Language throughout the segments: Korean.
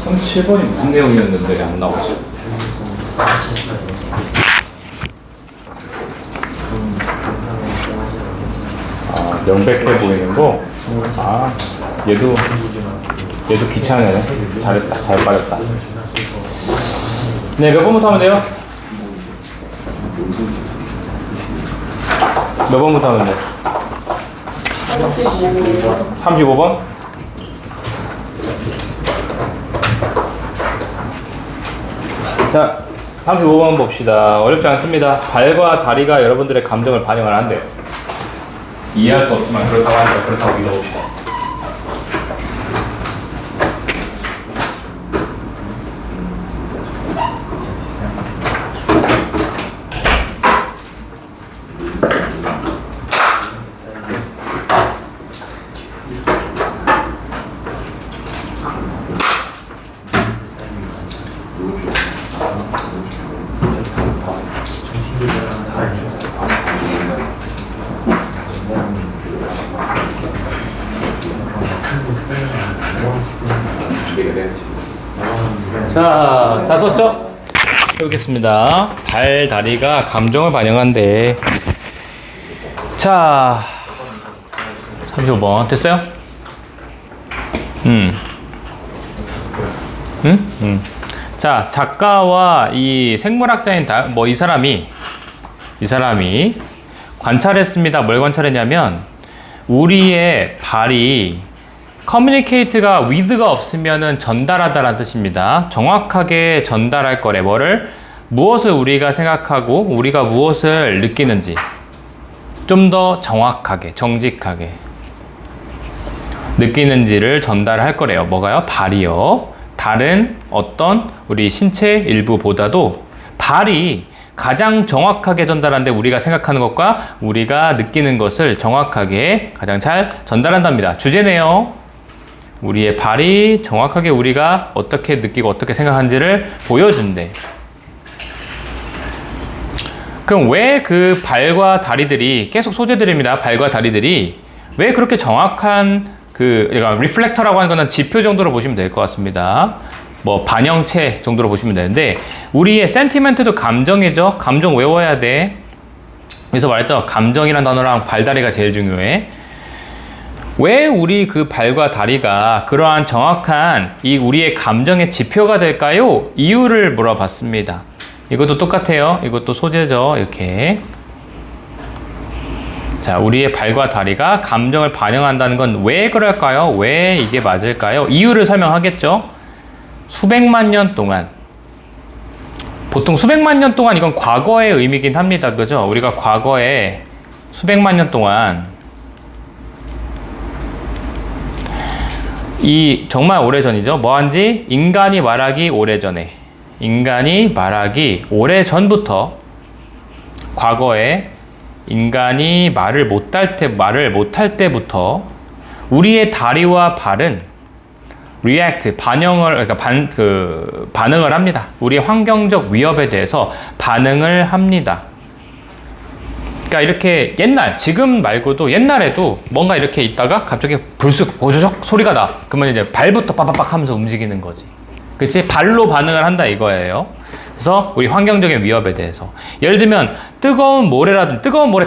37번이 무슨 내용이었는데 안 나오지? 아, 명백해 보이는 거? 아, 얘도 귀찮네. 잘했다. 잘 빠졌다. 네, 몇 번부터 하면 돼요? 몇 번부터 하면 돼? 35번? 자, 35번 봅시다. 어렵지 않습니다. 발과 다리가 여러분들의 감정을 반영을 한대요. 이해할 수 없지만 그렇다고 하니까 그렇다고 믿어봅시다. 자, 다 썼죠? 해보겠습니다. 발, 다리가 감정을 반영한대. 자, 35번. 됐어요? 자, 작가와 이 생물학자인 이 사람이 관찰했습니다. 뭘 관찰했냐면, 우리의 발이 커뮤니케이트가 with가 없으면은 전달하다라는 뜻입니다. 정확하게 전달할 거래. 무엇을 우리가 생각하고 우리가 무엇을 느끼는지 좀 더 정확하게, 정직하게 느끼는지를 전달할 거래요. 뭐가요? 발이요. 다른 어떤 우리 신체 일부보다도 발이 가장 정확하게 전달하는데, 우리가 생각하는 것과 우리가 느끼는 것을 정확하게 가장 잘 전달한답니다. 주제네요. 우리의 발이 정확하게 우리가 어떻게 느끼고 어떻게 생각하는지를 보여준대. 그럼 왜 그 발과 다리들이, 계속 소재들입니다. 발과 다리들이 왜 그렇게 정확한 그러니까 리플렉터라고 하는 거는 지표 정도로 보시면 될 것 같습니다. 반영체 정도로 보시면 되는데, 우리의 센티멘트도 감정이죠. 감정 외워야 돼. 그래서 말했죠. 감정이란 단어랑 발다리가 제일 중요해. 왜 우리 그 발과 다리가 그러한 정확한 이 우리의 감정의 지표가 될까요? 이유를 물어봤습니다. 이것도 똑같아요. 이것도 소재죠. 이렇게. 자, 우리의 발과 다리가 감정을 반영한다는 건 왜 그럴까요? 왜 이게 맞을까요? 이유를 설명하겠죠. 수백만 년 동안, 보통 수백만 년 동안, 이건 과거의 의미긴 합니다. 그죠? 우리가 과거에 수백만 년 동안, 정말 오래전이죠. 뭐한지? 인간이 말하기 오래전에, 인간이 말하기 오래전부터, 과거에 인간이 말을 못할 때부터 우리의 다리와 발은 반응을 합니다. 우리의 환경적 위협에 대해서 반응을 합니다. 그러니까 이렇게 지금 말고도 옛날에도 뭔가 이렇게 있다가 갑자기 불쑥 오조적 소리가 나. 그러면 이제 발부터 빠바박 하면서 움직이는 거지. 그치? 발로 반응을 한다 이거예요. 그래서 우리 환경적인 위협에 대해서. 예를 들면 뜨거운 모래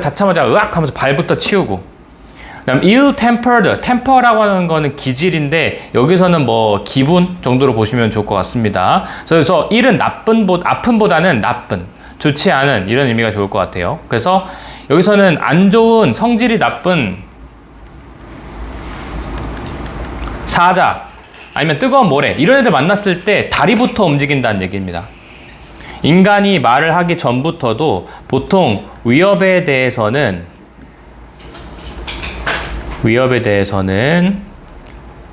닿자마자 으악 하면서 발부터 치우고. 그다음 ill-tempered, temper라고 하는 거는 기질인데, 여기서는 기분 정도로 보시면 좋을 것 같습니다. 그래서 ill은 아픔보다는 나쁜, 좋지 않은, 이런 의미가 좋을 것 같아요. 그래서 여기서는 안 좋은, 성질이 나쁜 사자, 아니면 뜨거운 모래, 이런 애들 만났을 때 다리부터 움직인다는 얘기입니다. 인간이 말을 하기 전부터도 보통 위협에 대해서는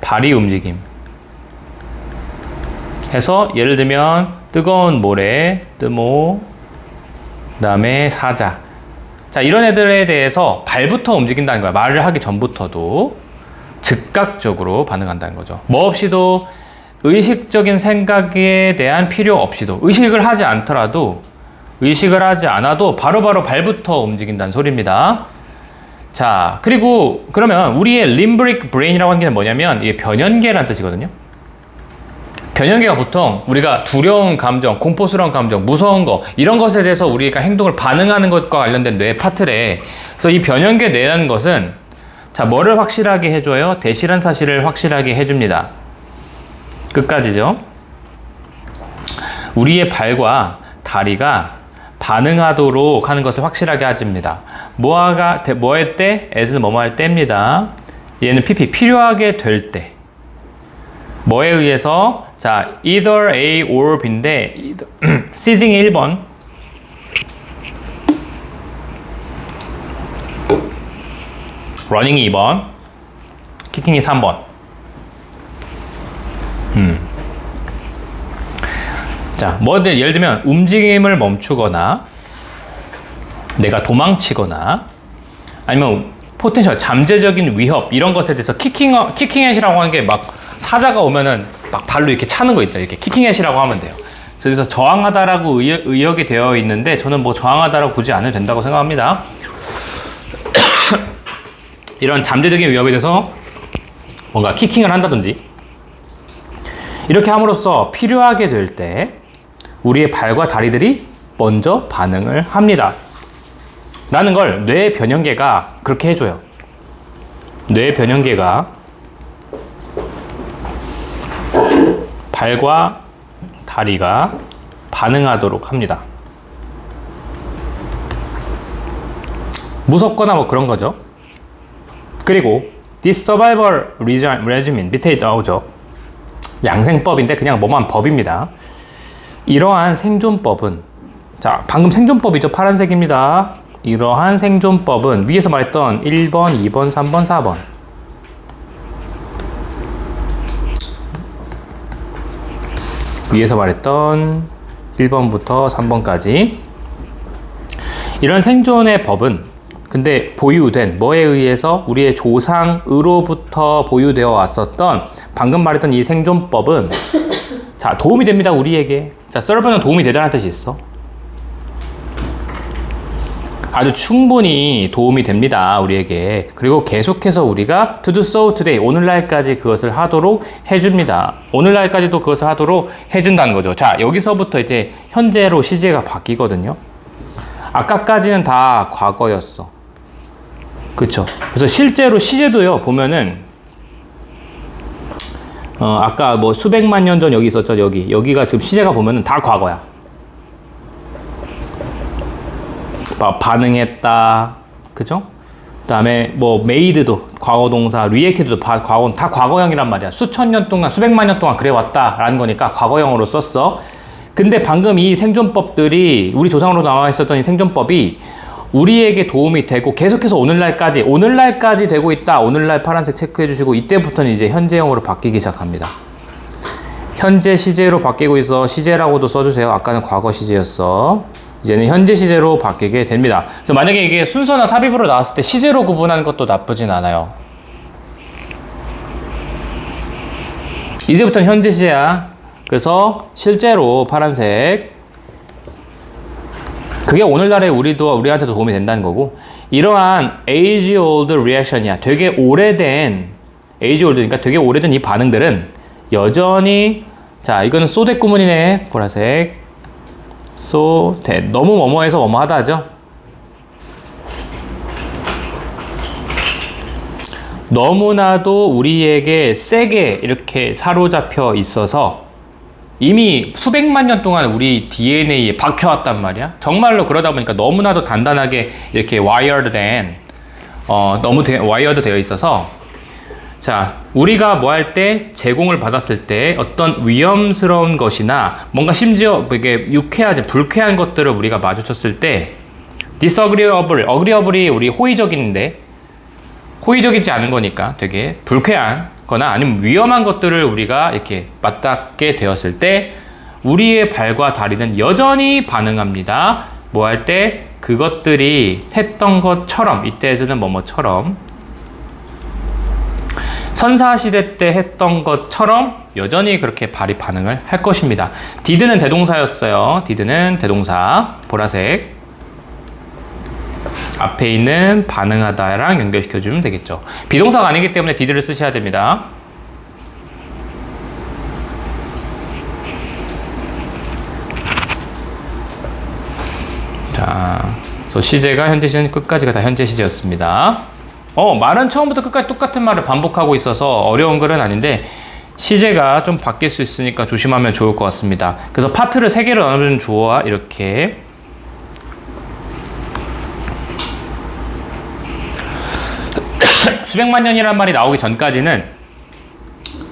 발이 움직임 해서, 예를 들면 뜨거운 모래, 뜨모, 그 다음에 사자. 자, 이런 애들에 대해서 발부터 움직인다는 거야. 말을 하기 전부터도 즉각적으로 반응한다는 거죠. 뭐 없이도, 의식적인 생각에 대한 필요 없이도, 의식을 하지 않아도 바로바로 발부터 움직인다는 소리입니다. 자, 그리고 그러면 우리의 limbic brain이라고 하는 게 뭐냐면, 이게 변연계라는 뜻이거든요. 변형계가 보통 우리가 두려운 감정, 공포스러운 감정, 무서운 거 이런 것에 대해서 우리가 행동을 반응하는 것과 관련된 뇌 파트래. 그래서 이 변형계 뇌라는 것은 자, 뭐를 확실하게 해줘요? 대실한 사실을 확실하게 해줍니다. 끝까지죠. 우리의 발과 다리가 반응하도록 하는 것을 확실하게 해줍니다. 뭐할 때? as는 뭐뭐 할 때입니다. 얘는 PP, 필요하게 될 때. 뭐에 의해서? 자, either A or B인데 시징이 1번, 러닝이 2번, 키킹이 3번. 자, 예를 들면 움직임을 멈추거나 내가 도망치거나 아니면 포텐셜, 잠재적인 위협 이런 것에 대해서 키킹햇이라고 하는 게 막 사자가 오면은 막 발로 이렇게 차는 거 있죠. 이렇게 키킹햇이라고 하면 돼요. 그래서 저항하다라고 의역이 되어 있는데 저는 뭐 저항하다라고 굳이 안 해도 된다고 생각합니다. 이런 잠재적인 위협에 대해서 뭔가 키킹을 한다든지 이렇게 함으로써 필요하게 될 때 우리의 발과 다리들이 먼저 반응을 합니다. 라는 걸 뇌 변형계가 그렇게 해줘요. 뇌 변형계가 발과 다리가 반응하도록 합니다. 무섭거나 뭐 그런 거죠. 그리고 This survival regimen 밑에 나오죠. 양생법인데 그냥 뭐만 법입니다. 이러한 생존법은 자, 방금 생존법이죠. 파란색입니다. 이러한 생존법은 위에서 말했던 1번, 2번, 3번, 4번 위에서 말했던 1번부터 3번까지 이런 생존의 법은 근데 보유된 뭐에 의해서 우리의 조상으로부터 보유되어 왔었던 방금 말했던 이 생존법은 자, 도움이 됩니다. 우리에게. 자, 서버는 도움이 되다는 뜻이 있어. 아주 충분히 도움이 됩니다. 우리에게. 그리고 계속해서 우리가 to do so today, 오늘날까지 그것을 하도록 해줍니다. 오늘날까지도 그것을 하도록 해준다는 거죠. 자, 여기서부터 이제 현재로 시제가 바뀌거든요. 아까까지는 다 과거였어. 그쵸? 그래서 실제로 시제도요, 보면은 아까 뭐 수백만 년 전 여기 있었죠. 여기가 지금 시제가 보면은 다 과거야. 반응했다. 그죠? 그 다음에 뭐 made도 과거동사, reacted도 다 과거형이란 말이야. 수천 년 동안, 수백만 년 동안 그래 왔다 라는 거니까 과거형으로 썼어. 근데 방금 이 생존법들이 우리 조상으로 나와 있었던 이 생존법이 우리에게 도움이 되고 계속해서 오늘날까지 되고 있다. 오늘날 파란색 체크해 주시고 이때부터는 이제 현재형으로 바뀌기 시작합니다. 현재 시제로 바뀌고 있어. 시제라고도 써주세요. 아까는 과거 시제였어. 이제는 현재 시제로 바뀌게 됩니다. 그래서 만약에 이게 순서나 삽입으로 나왔을 때 시제로 구분하는 것도 나쁘진 않아요. 이제부터는 현재 시제야. 그래서 실제로 파란색 그게 오늘날에 우리한테도 도움이 된다는 거고 이러한 age old reaction이야. 되게 오래된 age old니까 되게 오래된 이 반응들은 여전히 자 이거는 so that 구문이네. 보라색 so that 너무 뭐뭐해서 뭐뭐하다 하죠. 너무나도 우리에게 세게 이렇게 사로잡혀 있어서 이미 수백만 년 동안 우리 DNA에 박혀왔단 말이야. 정말로 그러다 보니까 너무나도 단단하게 이렇게 wired 되어 있어서 자, 우리가 뭐 할 때 제공을 받았을 때 어떤 위험스러운 것이나 뭔가 심지어 이게 불쾌한 것들을 우리가 마주쳤을 때 agreeable이 우리 호의적인데 호의적이지 않은 거니까 되게 불쾌한 거나 아니면 위험한 것들을 우리가 이렇게 맞닿게 되었을 때 우리의 발과 다리는 여전히 반응합니다. 뭐 할 때 그것들이 했던 것처럼 이때에서는 뭐뭐처럼 선사시대 때 했던 것처럼 여전히 그렇게 발이 반응을 할 것입니다. did는 대동사였어요. did는 대동사 보라색 앞에 있는 반응하다랑 연결시켜주면 되겠죠. 비동사가 아니기 때문에 did를 쓰셔야 됩니다. 자, 그래서 시제가 현재 시제는 끝까지가 다 현재 시제였습니다. 말은 처음부터 끝까지 똑같은 말을 반복하고 있어서 어려운 글은 아닌데 시제가 좀 바뀔 수 있으니까 조심하면 좋을 것 같습니다. 그래서 파트를 3개로 나누는 주어와 이렇게 수백만 년이라는 말이 나오기 전까지는,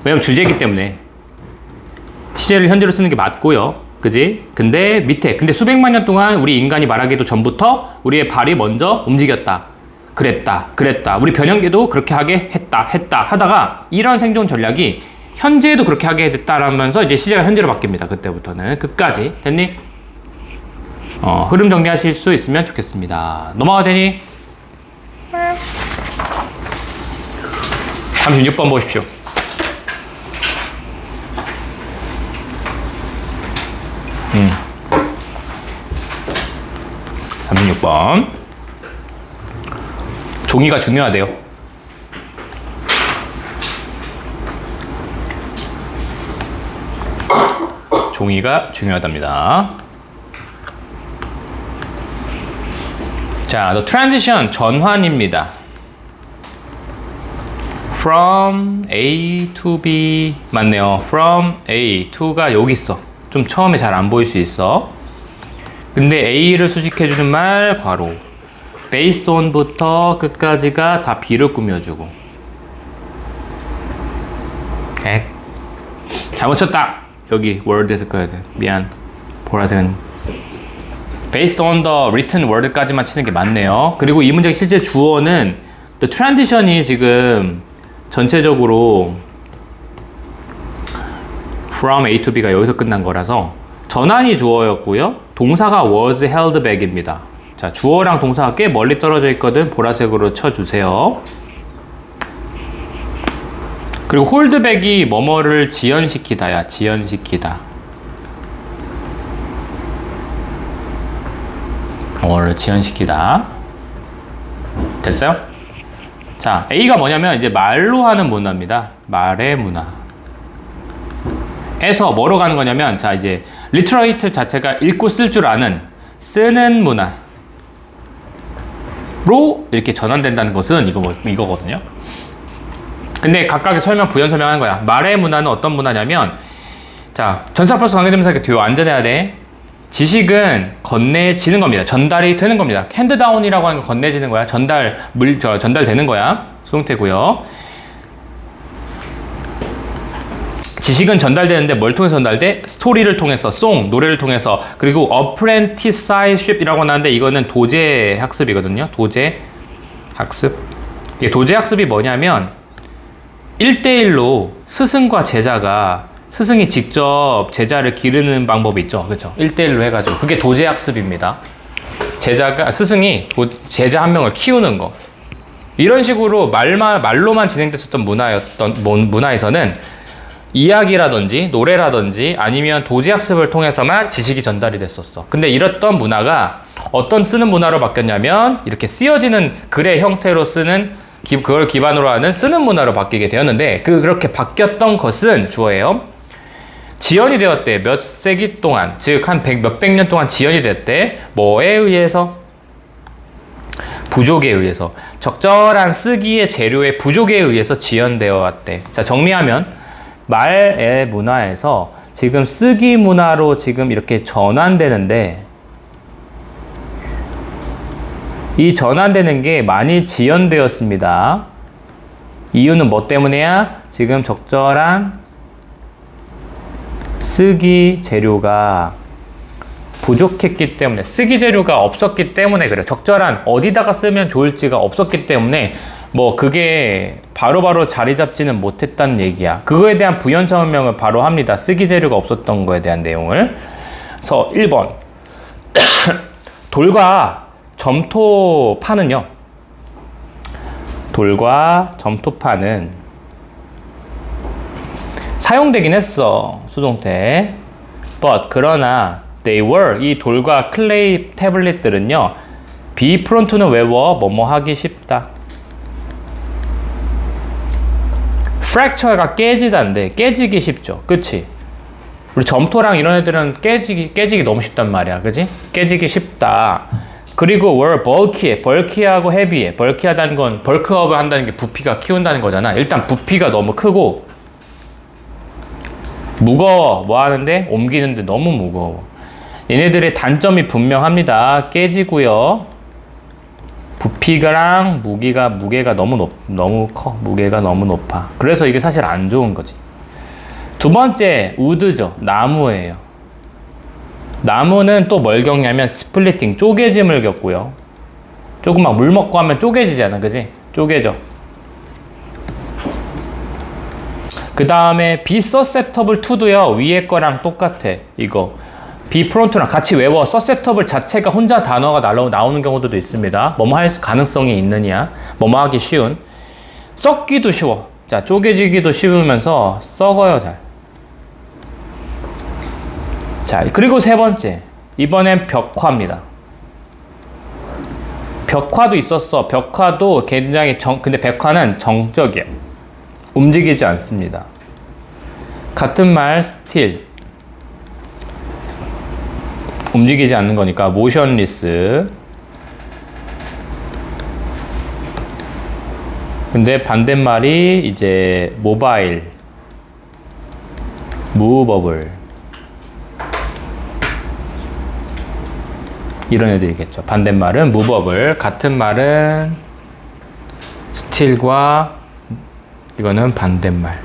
왜냐면 주제이기 때문에 시제를 현재로 쓰는 게 맞고요. 그지? 근데 수백만 년 동안 우리 인간이 말하기도 전부터 우리의 발이 먼저 움직였다. 그랬다. 우리 변형계도 그렇게 하게 했다 하다가 이런 생존 전략이 현재에도 그렇게 하게 됐다라면서 이제 시제가 현재로 바뀝니다. 그때부터는 끝까지. 됐니? 흐름 정리하실 수 있으면 좋겠습니다. 넘어가 되니? 36번 보십시오. 음. 36번. 종이가 중요하대요. 종이가 중요하답니다. 자, the transition 전환입니다. From A to B 맞네요. From A to가 여기 있어. 좀 처음에 잘 안 보일 수 있어. 근데 A를 수식해주는 말 괄호. based on부터 끝까지가 다 B를 꾸며주고. 잘못 쳤다. 여기 word에서 꺼야 돼. 미안. 보라색은 based on the written word까지만 치는 게 맞네요. 그리고 이 문제의 실제 주어는 the transition이 지금 전체적으로 from A to B가 여기서 끝난 거라서 전환이 주어였고요. 동사가 was held back입니다. 자, 주어랑 동사가 꽤 멀리 떨어져 있거든. 보라색으로 쳐주세요. 그리고 hold back이 뭐뭐를 지연시키다야. 지연시키다. 뭐를 지연시키다. 됐어요? 자, A가 뭐냐면 이제 말로 하는 문화입니다. 말의 문화. 에서 뭐로 가는 거냐면, 자, 이제 리터레이트 자체가 읽고 쓸 줄 아는, 쓰는 문화로 이렇게 전환된다는 것은 이거거든요. 근데 각각의 부연 설명하는 거야. 말의 문화는 어떤 문화냐면, 자, 전사 플러스 관계대명사 이렇게 뒤로 앉아내야 돼. 지식은 건네지는 겁니다. 전달이 되는 겁니다. 핸드다운이라고 하는 건 건네지는 거야. 전달되는 거야. 수동태고요. 지식은 전달되는데 뭘 통해서 전달돼? 스토리를 통해서, 노래를 통해서, 그리고 apprenticeship이라고 하는데 이거는 도제 학습이거든요. 도제 학습. 이게 도제 학습이 뭐냐면 1대1로 스승이 직접 제자를 기르는 방법이 있죠. 그렇죠? 1대1로 해가지고. 그게 도제 학습입니다. 스승이 제자 한 명을 키우는 거. 이런 식으로 말로만 진행됐었던 문화에서는 이야기라든지 노래라든지 아니면 도제 학습을 통해서만 지식이 전달이 됐었어. 근데 이랬던 문화가 어떤 쓰는 문화로 바뀌었냐면 이렇게 쓰여지는 글의 형태로 그걸 기반으로 하는 쓰는 문화로 바뀌게 되었는데 그렇게 바뀌었던 것은 주어예요. 지연이 되었대. 몇 세기 동안, 즉 한 몇백 년 동안 지연이 됐대. 뭐에 의해서? 부족에 의해서. 적절한 쓰기의 재료의 부족에 의해서 지연되어 왔대. 자, 정리하면 말의 문화에서 지금 쓰기 문화로 지금 이렇게 전환되는데 이 전환되는 게 많이 지연되었습니다. 이유는 뭐 때문이야? 지금 적절한 쓰기 재료가 부족했기 때문에, 쓰기 재료가 없었기 때문에 그래. 적절한 어디다가 쓰면 좋을지가 없었기 때문에 그게 바로바로 자리 잡지는 못했다는 얘기야. 그거에 대한 부연 설명을 바로 합니다. 쓰기 재료가 없었던 거에 대한 내용을. 그래서 1번 돌과 점토파는요. 돌과 점토파는 사용되긴 했어. 수동태. But 그러나 they were 이 돌과 클레이 태블릿들은요. be prone to는 외워 뭐뭐 하기 쉽다. fracture가 깨지다인데 깨지기 쉽죠. 그치? 우리 점토랑 이런 애들은 깨지기 너무 쉽단 말이야. 그지? 깨지기 쉽다. 그리고 were bulky해. bulky하고 heavy해. bulky하다는 건 벌크업을 한다는 게 부피가 키운다는 거잖아. 일단 부피가 너무 크고 무거워. 뭐 하는데? 옮기는데 너무 무거워. 얘네들의 단점이 분명합니다. 깨지고요. 부피가랑 무게가 너무 커. 무게가 너무 높아. 그래서 이게 사실 안 좋은 거지. 두 번째, 우드죠. 나무예요. 나무는 또 뭘 겪냐면 스플리팅, 쪼개짐을 겪고요. 조금 막 물 먹고 하면 쪼개지잖아. 그지? 쪼개져. 그 다음에 be susceptible to도요. 위에 거랑 똑같아. 이거. be prone to랑 같이 외워. susceptible 자체가 혼자 단어가 나오는 경우도 있습니다. 뭐뭐 할 가능성이 있느냐. 뭐뭐 하기 쉬운. 썩기도 쉬워. 자, 쪼개지기도 쉬우면서 썩어요, 잘. 자, 그리고 세 번째. 이번엔 벽화입니다. 벽화도 있었어. 벽화도 굉장히 근데 벽화는 정적이야. 움직이지 않습니다. 같은 말, still. 움직이지 않는 거니까 motionless. 근데 반대말이 이제 mobile, movable. 이런 애들이겠죠. 반대말은 movable. 같은 말은 still과 이거는 반대말.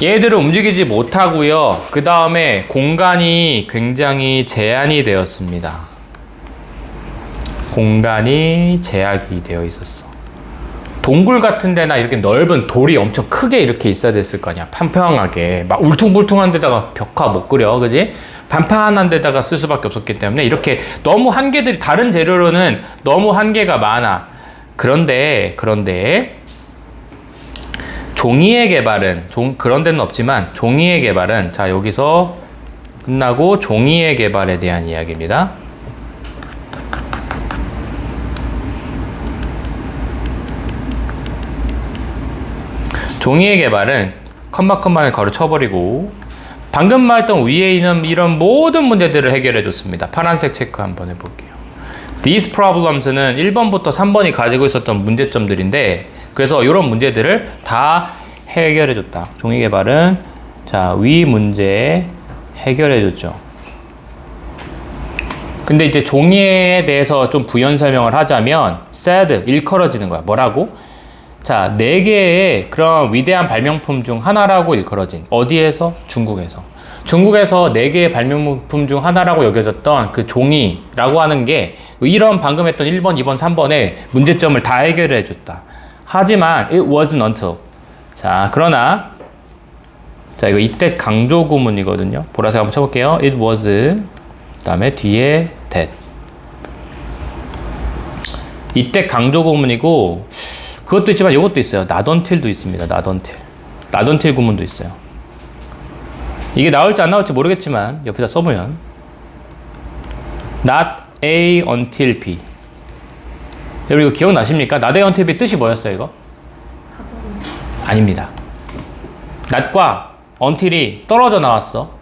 얘들은 움직이지 못하고요. 그 다음에 공간이 굉장히 제한이 되었습니다. 공간이 제약이 되어 있었어. 동굴 같은 데나 이렇게 넓은 돌이 엄청 크게 이렇게 있어야 됐을 거 아니야. 판평하게. 막 울퉁불퉁한 데다가 벽화 못 그려. 그지? 판판한 데다가 쓸 수밖에 없었기 때문에 이렇게 너무 한계들이 다른 재료로는 너무 한계가 많아. 그런데 종이의 개발은 그런 데는 없지만 종이의 개발은 자 여기서 끝나고 종이의 개발에 대한 이야기입니다. 종이의 개발은 컴마를 걸어 쳐버리고 방금 말했던 위에 있는 이런 모든 문제들을 해결해 줬습니다. 파란색 체크 한번 해볼게요. These problems는 1번부터 3번이 가지고 있었던 문제점들인데 그래서 이런 문제들을 다 해결해 줬다. 종이 개발은 자, 위 문제 해결해 줬죠. 근데 이제 종이에 대해서 좀 부연 설명을 하자면 sad, 일컬어지는 거야. 뭐라고? 자, 4개의 그런 위대한 발명품 중 하나라고 일컬어진 어디에서? 중국에서 4개의 발명품 중 하나라고 여겨졌던 그 종이라고 하는 게 이런 방금 했던 1번, 2번, 3번의 문제점을 다 해결해 줬다. 하지만 it wasn't until 자, 그러나 자, 이거 이때 강조 구문이거든요. 보라색 한번 쳐볼게요. it was 그 다음에 뒤에 that 이때 강조 구문이고 그것도 있지만 이것도 있어요. not until도 있습니다. not until 구문도 있어요. 이게 나올지 안 나올지 모르겠지만 옆에다 써보면 not A until B 여러분 이거 기억나십니까? not A until B 뜻이 뭐였어요 이거? 아닙니다. not과 until이 떨어져 나왔어.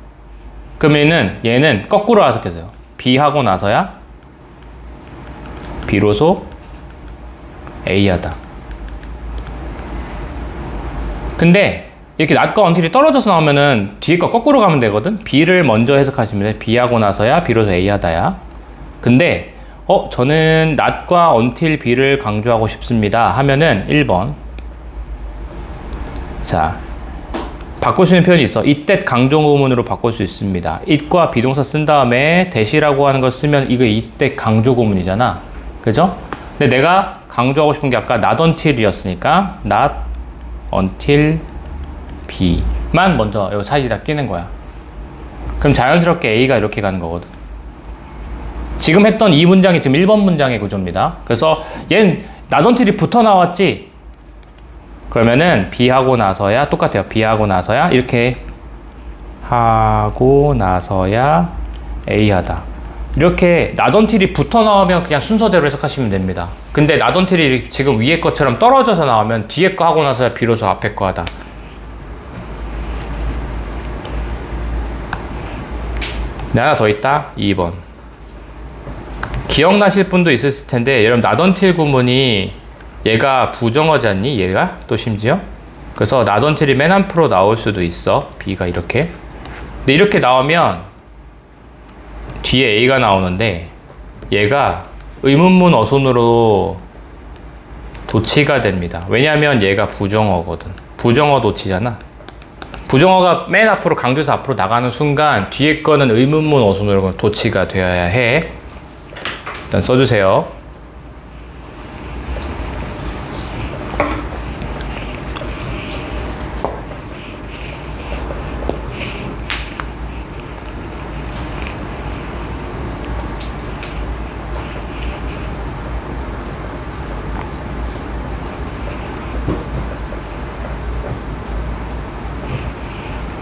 그러면은 얘는 거꾸로 해석해서요. B 하고 나서야 비로소 A 하다. 근데 이렇게 not과 until이 떨어져서 나오면은 뒤에 거 거꾸로 가면 되거든. B를 먼저 해석하시면 돼. B 하고 나서야 비로소 A 하다야. 근데 저는 not과 until B를 강조하고 싶습니다 하면은 1번 자 바꿀 수 있는 표현이 있어. 이때 강조구문으로 바꿀 수 있습니다. it과 비동사 쓴 다음에 that이라고 하는 걸 쓰면 이거 이때 강조구문이잖아. 그죠? 근데 내가 강조하고 싶은 게 아까 not until이었으니까 not until B만 먼저 이 사이에다 끼는 거야. 그럼 자연스럽게 A가 이렇게 가는 거거든. 지금 했던 이 문장이 지금 1번 문장의 구조입니다. 그래서 얘는 not until이 붙어 나왔지. 그러면은 B 하고 나서야 똑같아요. B 하고 나서야 이렇게 하고 나서야 A 하다. 이렇게 not until이 붙어 나오면 그냥 순서대로 해석하시면 됩니다. 근데 not until이 지금 위에 것처럼 떨어져서 나오면 뒤에 거 하고 나서야 비로소 앞에 거 하다. 네, 하나 더 있다. 2번. 기억나실 분도 있을 텐데, 여러분, not until 구문이 얘가 부정어지 않니? 얘가? 또 심지어? 그래서 not until이 맨 앞으로 나올 수도 있어. B가 이렇게. 근데 이렇게 나오면 뒤에 A가 나오는데 얘가 의문문 어순으로 도치가 됩니다. 왜냐하면 얘가 부정어거든. 부정어 도치잖아. 부정어가 맨 앞으로 강조해서 앞으로 나가는 순간 뒤에 거는 의문문 어순으로 도치가 되어야 해. 일단 써주세요.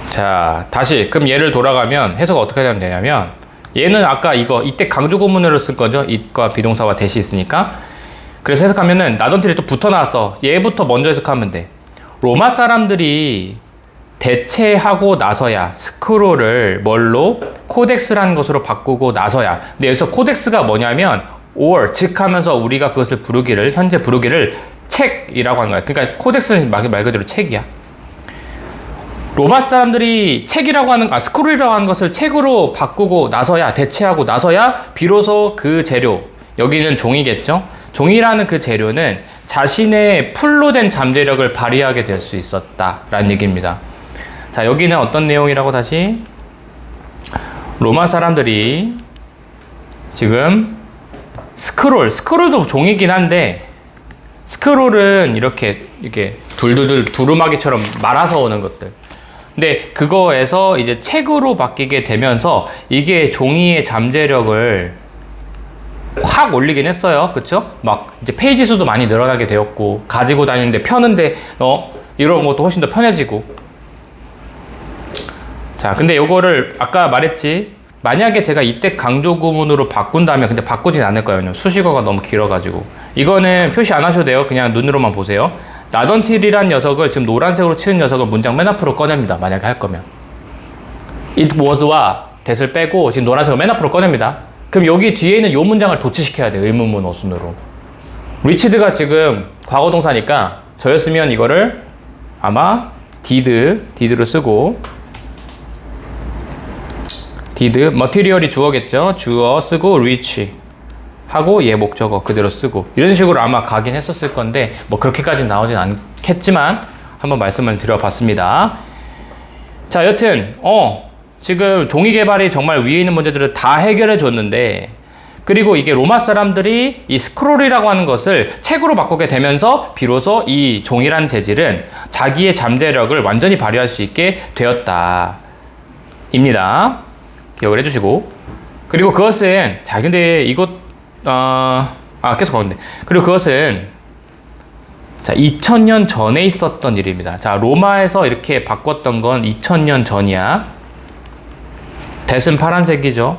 자, 다시 그럼 얘를 돌아가면 해석 어떻게 하면 되냐면 얘는 아까 이때 강조 구문으로 쓸 거죠. it과 비동사와 대시 있으니까. 그래서 해석하면은 not until이 또 붙어 나왔어. 얘부터 먼저 해석하면 돼. 로마 사람들이 대체하고 나서야 스크롤을 뭘로? 코덱스라는 것으로 바꾸고 나서야. 근데 여기서 코덱스가 뭐냐면 or 즉 하면서 우리가 그것을 현재 부르기를 책이라고 하는 거야. 그러니까 코덱스는 말 그대로 책이야. 로마 사람들이 스크롤이라고 하는 것을 책으로 바꾸고 나서야, 대체하고 나서야 비로소 그 재료, 여기는 종이겠죠? 종이라는 그 재료는 자신의 풀로 된 잠재력을 발휘하게 될 수 있었다라는 얘기입니다. 자, 여기는 어떤 내용이라고 다시? 로마 사람들이 지금 스크롤도 종이긴 한데 스크롤은 이렇게 둘둘둘 두루마기처럼 말아서 오는 것들. 근데 그거에서 이제 책으로 바뀌게 되면서 이게 종이의 잠재력을 확 올리긴 했어요. 그쵸? 막 이제 페이지 수도 많이 늘어나게 되었고 가지고 다니는데 펴는데 이런 것도 훨씬 더 편해지고. 자, 근데 요거를 아까 말했지. 만약에 제가 이때 강조 구문으로 바꾼다면 근데 바꾸진 않을 거예요. 수식어가 너무 길어가지고. 이거는 표시 안 하셔도 돼요. 그냥 눈으로만 보세요. not until이란 녀석을 지금 노란색으로 치는 녀석을 문장 맨 앞으로 꺼냅니다. 만약에 할 거면. it was와 that을 빼고 지금 노란색을 맨 앞으로 꺼냅니다. 그럼 여기 뒤에 있는 이 문장을 도치시켜야 돼요. 의문문 어순으로. reached가 지금 과거동사니까 저였으면 이거를 아마 did로 쓰고 did, material이 주어겠죠. 주어 쓰고 reach 하고 얘 목적어 그대로 쓰고 이런 식으로 아마 가긴 했었을 건데 뭐 그렇게까지는 나오진 않겠지만 한번 말씀을 드려봤습니다. 자, 여튼 지금 종이 개발이 정말 위에 있는 문제들을 다 해결해 줬는데 그리고 이게 로마 사람들이 이 스크롤이라고 하는 것을 책으로 바꾸게 되면서 비로소 이 종이란 재질은 자기의 잠재력을 완전히 발휘할 수 있게 되었다 입니다. 기억을 해주시고 그리고 그것은 자 근데 이것 계속 가는데 그리고 그것은 자 2000년 전에 있었던 일입니다. 자, 로마에서 이렇게 바꿨던 건 2000년 전이야. that은 파란색이죠.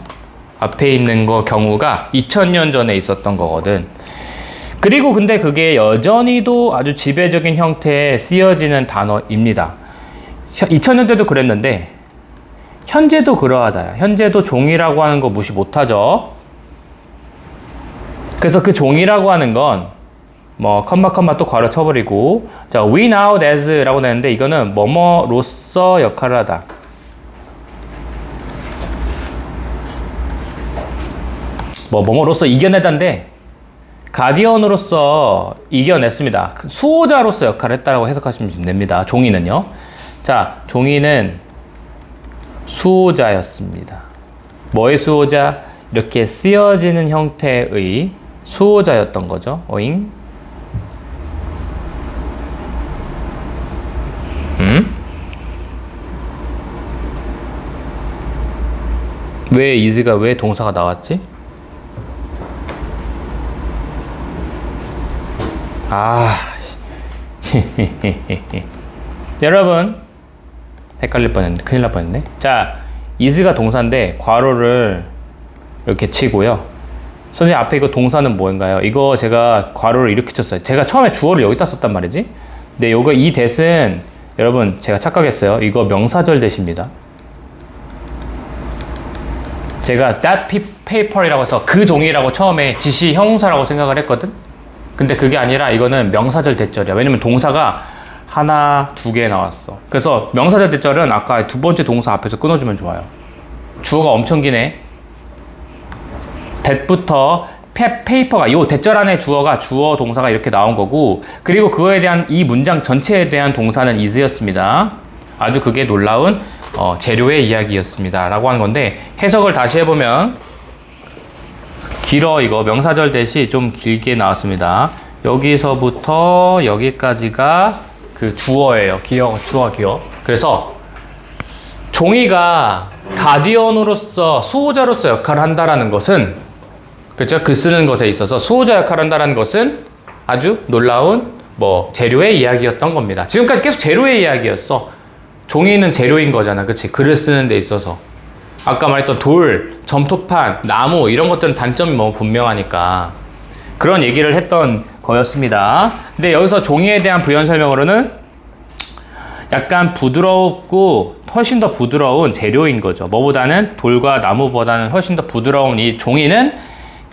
앞에 있는 거 경우가 2000년 전에 있었던 거거든. 그리고 근데 그게 여전히도 아주 지배적인 형태에 쓰여지는 단어입니다. 2000년 때도 그랬는데 현재도 그러하다. 현재도 종이라고 하는 거 무시 못하죠. 그래서 그 종이라고 하는 건 뭐 컴마 또 괄호 쳐버리고 자 win out as라고 되는데 이거는 뭐뭐로서 역할을 하다. 뭐뭐로서 이겨내다인데 가디언으로서 이겨냈습니다. 수호자로서 역할을 했다라고 해석하시면 됩니다. 종이는요. 자, 종이는 수호자였습니다. 뭐의 수호자? 이렇게 쓰여지는 형태의 수호자였던 거죠. 오잉? 왜 is가 왜 동사가 나왔지? 여러분 헷갈릴 뻔했네. 큰일 날 뻔했네. 자, is가 동사인데 괄호를 이렇게 치고요. 선생님 앞에 이거 동사는 뭔가요? 이거 제가 괄호를 이렇게 쳤어요. 제가 처음에 주어를 여기다 썼단 말이지. 근데 요거 이 that은 여러분 제가 착각했어요. 이거 명사절 that입니다. 제가 that paper이라고 해서 그 종이라고 처음에 지시 형용사라고 생각을 했거든. 근데 그게 아니라 이거는 명사절 대절이야. 왜냐면 동사가 하나, 두 개 나왔어. 그래서 명사절 대절은 아까 두 번째 동사 앞에서 끊어주면 좋아요. 주어가 엄청 기네. that부터 paper가 요 대절 안에 주어가 주어 동사가 이렇게 나온 거고, 그리고 그거에 대한 이 문장 전체에 대한 동사는 is였습니다. 아주 그게 놀라운 재료의 이야기였습니다 라고 하는 건데, 해석을 다시 해보면 길어. 이거 명사절 대시 좀 길게 나왔습니다. 여기서부터 여기까지가 그 주어예요. 주어 기어. 그래서 종이가 가디언으로서 수호자로서 역할을 한다라는 것은, 그렇죠? 글 쓰는 것에 있어서 수호자 역할을 한다라는 것은 아주 놀라운 재료의 이야기였던 겁니다. 지금까지 계속 재료의 이야기였어. 종이는 재료인 거잖아. 그치? 글을 쓰는 데 있어서. 아까 말했던 돌, 점토판, 나무 이런 것들은 단점이 너무 분명하니까 그런 얘기를 했던 거였습니다. 근데 여기서 종이에 대한 부연 설명으로는 약간 부드럽고 훨씬 더 부드러운 재료인 거죠. 뭐보다는 돌과 나무보다는 훨씬 더 부드러운 이 종이는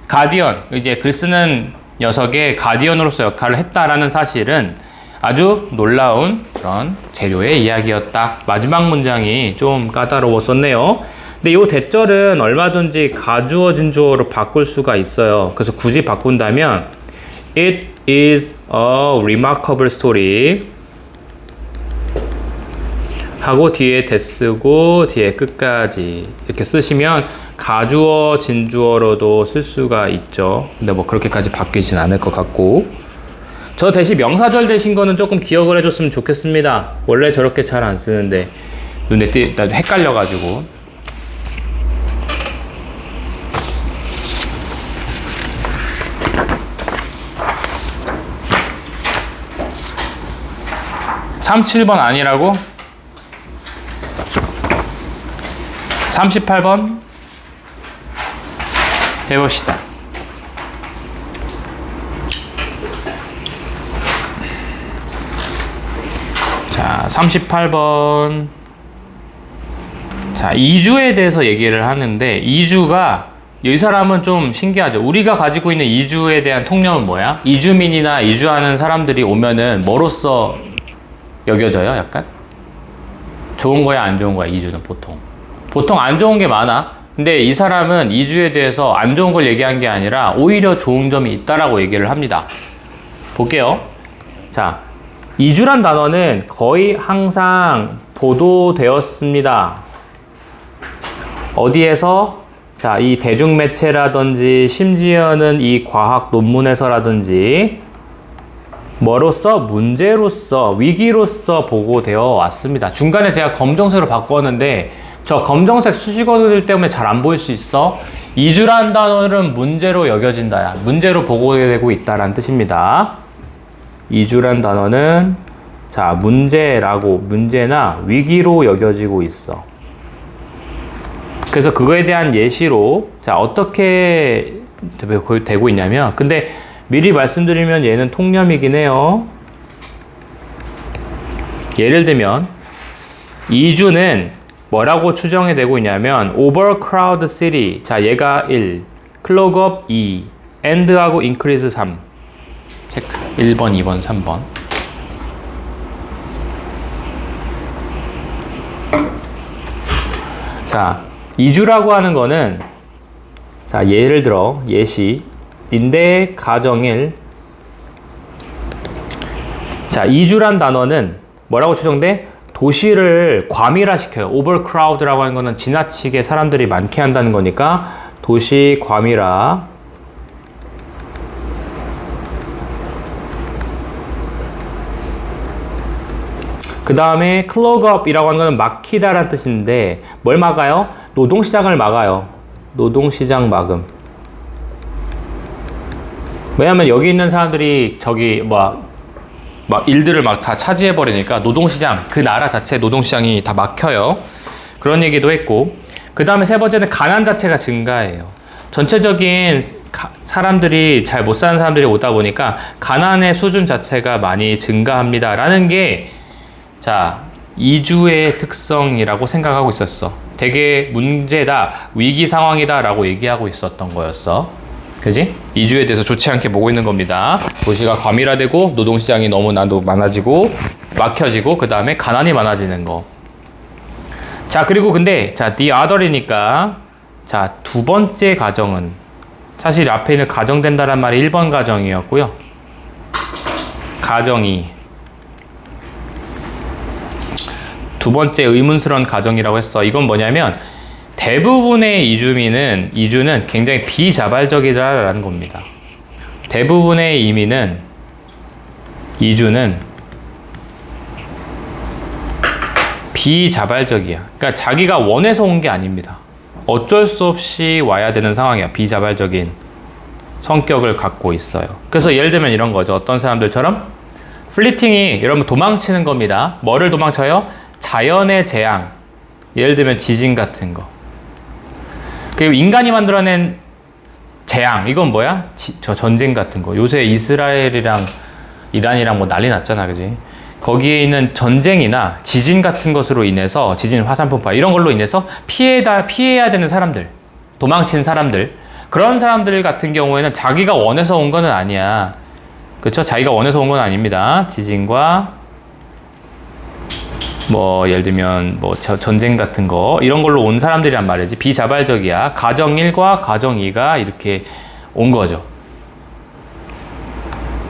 가디언, 이제 글 쓰는 녀석의 가디언으로서 역할을 했다라는 사실은 아주 놀라운 그런 재료의 이야기였다. 마지막 문장이 좀 까다로웠었네요. 근데 이 대절은 얼마든지 가주어 진주어로 바꿀 수가 있어요. 그래서 굳이 바꾼다면 It is a remarkable story 하고 뒤에 대쓰고 뒤에 끝까지 이렇게 쓰시면 가주어 진주어로도 쓸 수가 있죠. 근데 그렇게까지 바뀌진 않을 것 같고, 저 대신 명사절 대신 거는 조금 기억을 해줬으면 좋겠습니다. 원래 저렇게 잘 안 쓰는데 눈에 나도 헷갈려가지고. (37번) 아니라고? 38번 해봅시다. 자, 38번. 자, 이주에 대해서 얘기를 하는데, 이주가, 이 사람은 좀 신기하죠. 우리가 가지고 있는 이주에 대한 통념은 뭐야? 이주민이나 이주하는 사람들이 오면은 뭐로써 여겨져요? 약간? 좋은 거야, 안 좋은 거야, 이주는 보통? 보통 안 좋은 게 많아. 근데 이 사람은 이주에 대해서 안 좋은 걸 얘기한 게 아니라 오히려 좋은 점이 있다라고 얘기를 합니다. 볼게요. 자, 이주란 단어는 거의 항상 보도되었습니다. 어디에서? 자, 이 대중매체라든지 심지어는 이 과학 논문에서라든지 뭐로서? 문제로서, 위기로서 보고되어 왔습니다. 중간에 제가 검정색으로 바꿨는데 저 검정색 수식어들 때문에 잘 안 보일 수 있어. 이주란 단어는 문제로 여겨진다. 문제로 보고되고 있다라는 뜻입니다. 이주란 단어는 자, 문제나 위기로 여겨지고 있어. 그래서 그거에 대한 예시로 자, 어떻게 되고 있냐면, 근데 미리 말씀드리면 얘는 통념이긴 해요. 예를 들면 이주는 뭐라고 추정이 되고 있냐면 overcrowd city. 자, 얘가 1, clog up 2, end하고 increase 3. 체크. 1번, 2번, 3번. 자, 이주라고 하는 거는 자, 예를 들어 예시 인데 가정일. 자, 이주란 단어는 뭐라고 추정돼? 도시를 과밀화시켜요. overcrowd라고 하는 거는 지나치게 사람들이 많게 한다는 거니까 도시 과밀화. 그 다음에 clog up이라고 하는 거는 막히다라는 뜻인데 뭘 막아요? 노동시장을 막아요. 노동시장 막음. 왜냐면 여기 있는 사람들이 저기 막 일들을 막 다 차지해버리니까 노동시장, 그 나라 자체 노동시장이 다 막혀요. 그런 얘기도 했고, 그 다음에 세 번째는 가난 자체가 증가해요. 전체적인 사람들이 잘 못 사는 사람들이 오다 보니까 가난의 수준 자체가 많이 증가합니다 라는 게 자, 이주의 특성이라고 생각하고 있었어. 되게 문제다, 위기 상황이다 라고 얘기하고 있었던 거였어. 그지? 이주에 대해서 좋지 않게 보고 있는 겁니다. 도시가 과밀화되고 노동시장이 너무나도 많아지고 막혀지고 그 다음에 가난이 많아지는 거. 자, 그리고 근데 자, the other이니까 자, 두 번째 가정은 사실 앞에 있는 가정된다란 말이 1번 가정이었고요. 가정이 두 번째 의문스러운 가정이라고 했어. 이건 뭐냐면 대부분의 이주는 굉장히 비자발적이다라는 겁니다. 대부분의 이주는 비자발적이야. 그러니까 자기가 원해서 온 게 아닙니다. 어쩔 수 없이 와야 되는 상황이야. 비자발적인 성격을 갖고 있어요. 그래서 예를 들면 이런 거죠. 어떤 사람들처럼 플리팅이 여러분 도망치는 겁니다. 뭐를 도망쳐요? 자연의 재앙. 예를 들면 지진 같은 거. 그리고 인간이 만들어낸 재앙. 이건 뭐야? 저 전쟁 같은 거. 요새 이스라엘이랑 이란이랑 뭐 난리 났잖아. 그지? 거기에 있는 전쟁이나 지진 같은 것으로 인해서 지진, 화산 폭발 이런 걸로 인해서 피해야 되는 사람들, 도망친 사람들, 그런 사람들 같은 경우에는 자기가 원해서 온 거는 아니야. 그쵸? 자기가 원해서 온 건 아닙니다. 지진과 뭐 예를 들면 뭐 전쟁 같은 거 이런 걸로 온 사람들이란 말이지. 비자발적이야. 가정 1과 가정 2가 이렇게 온 거죠.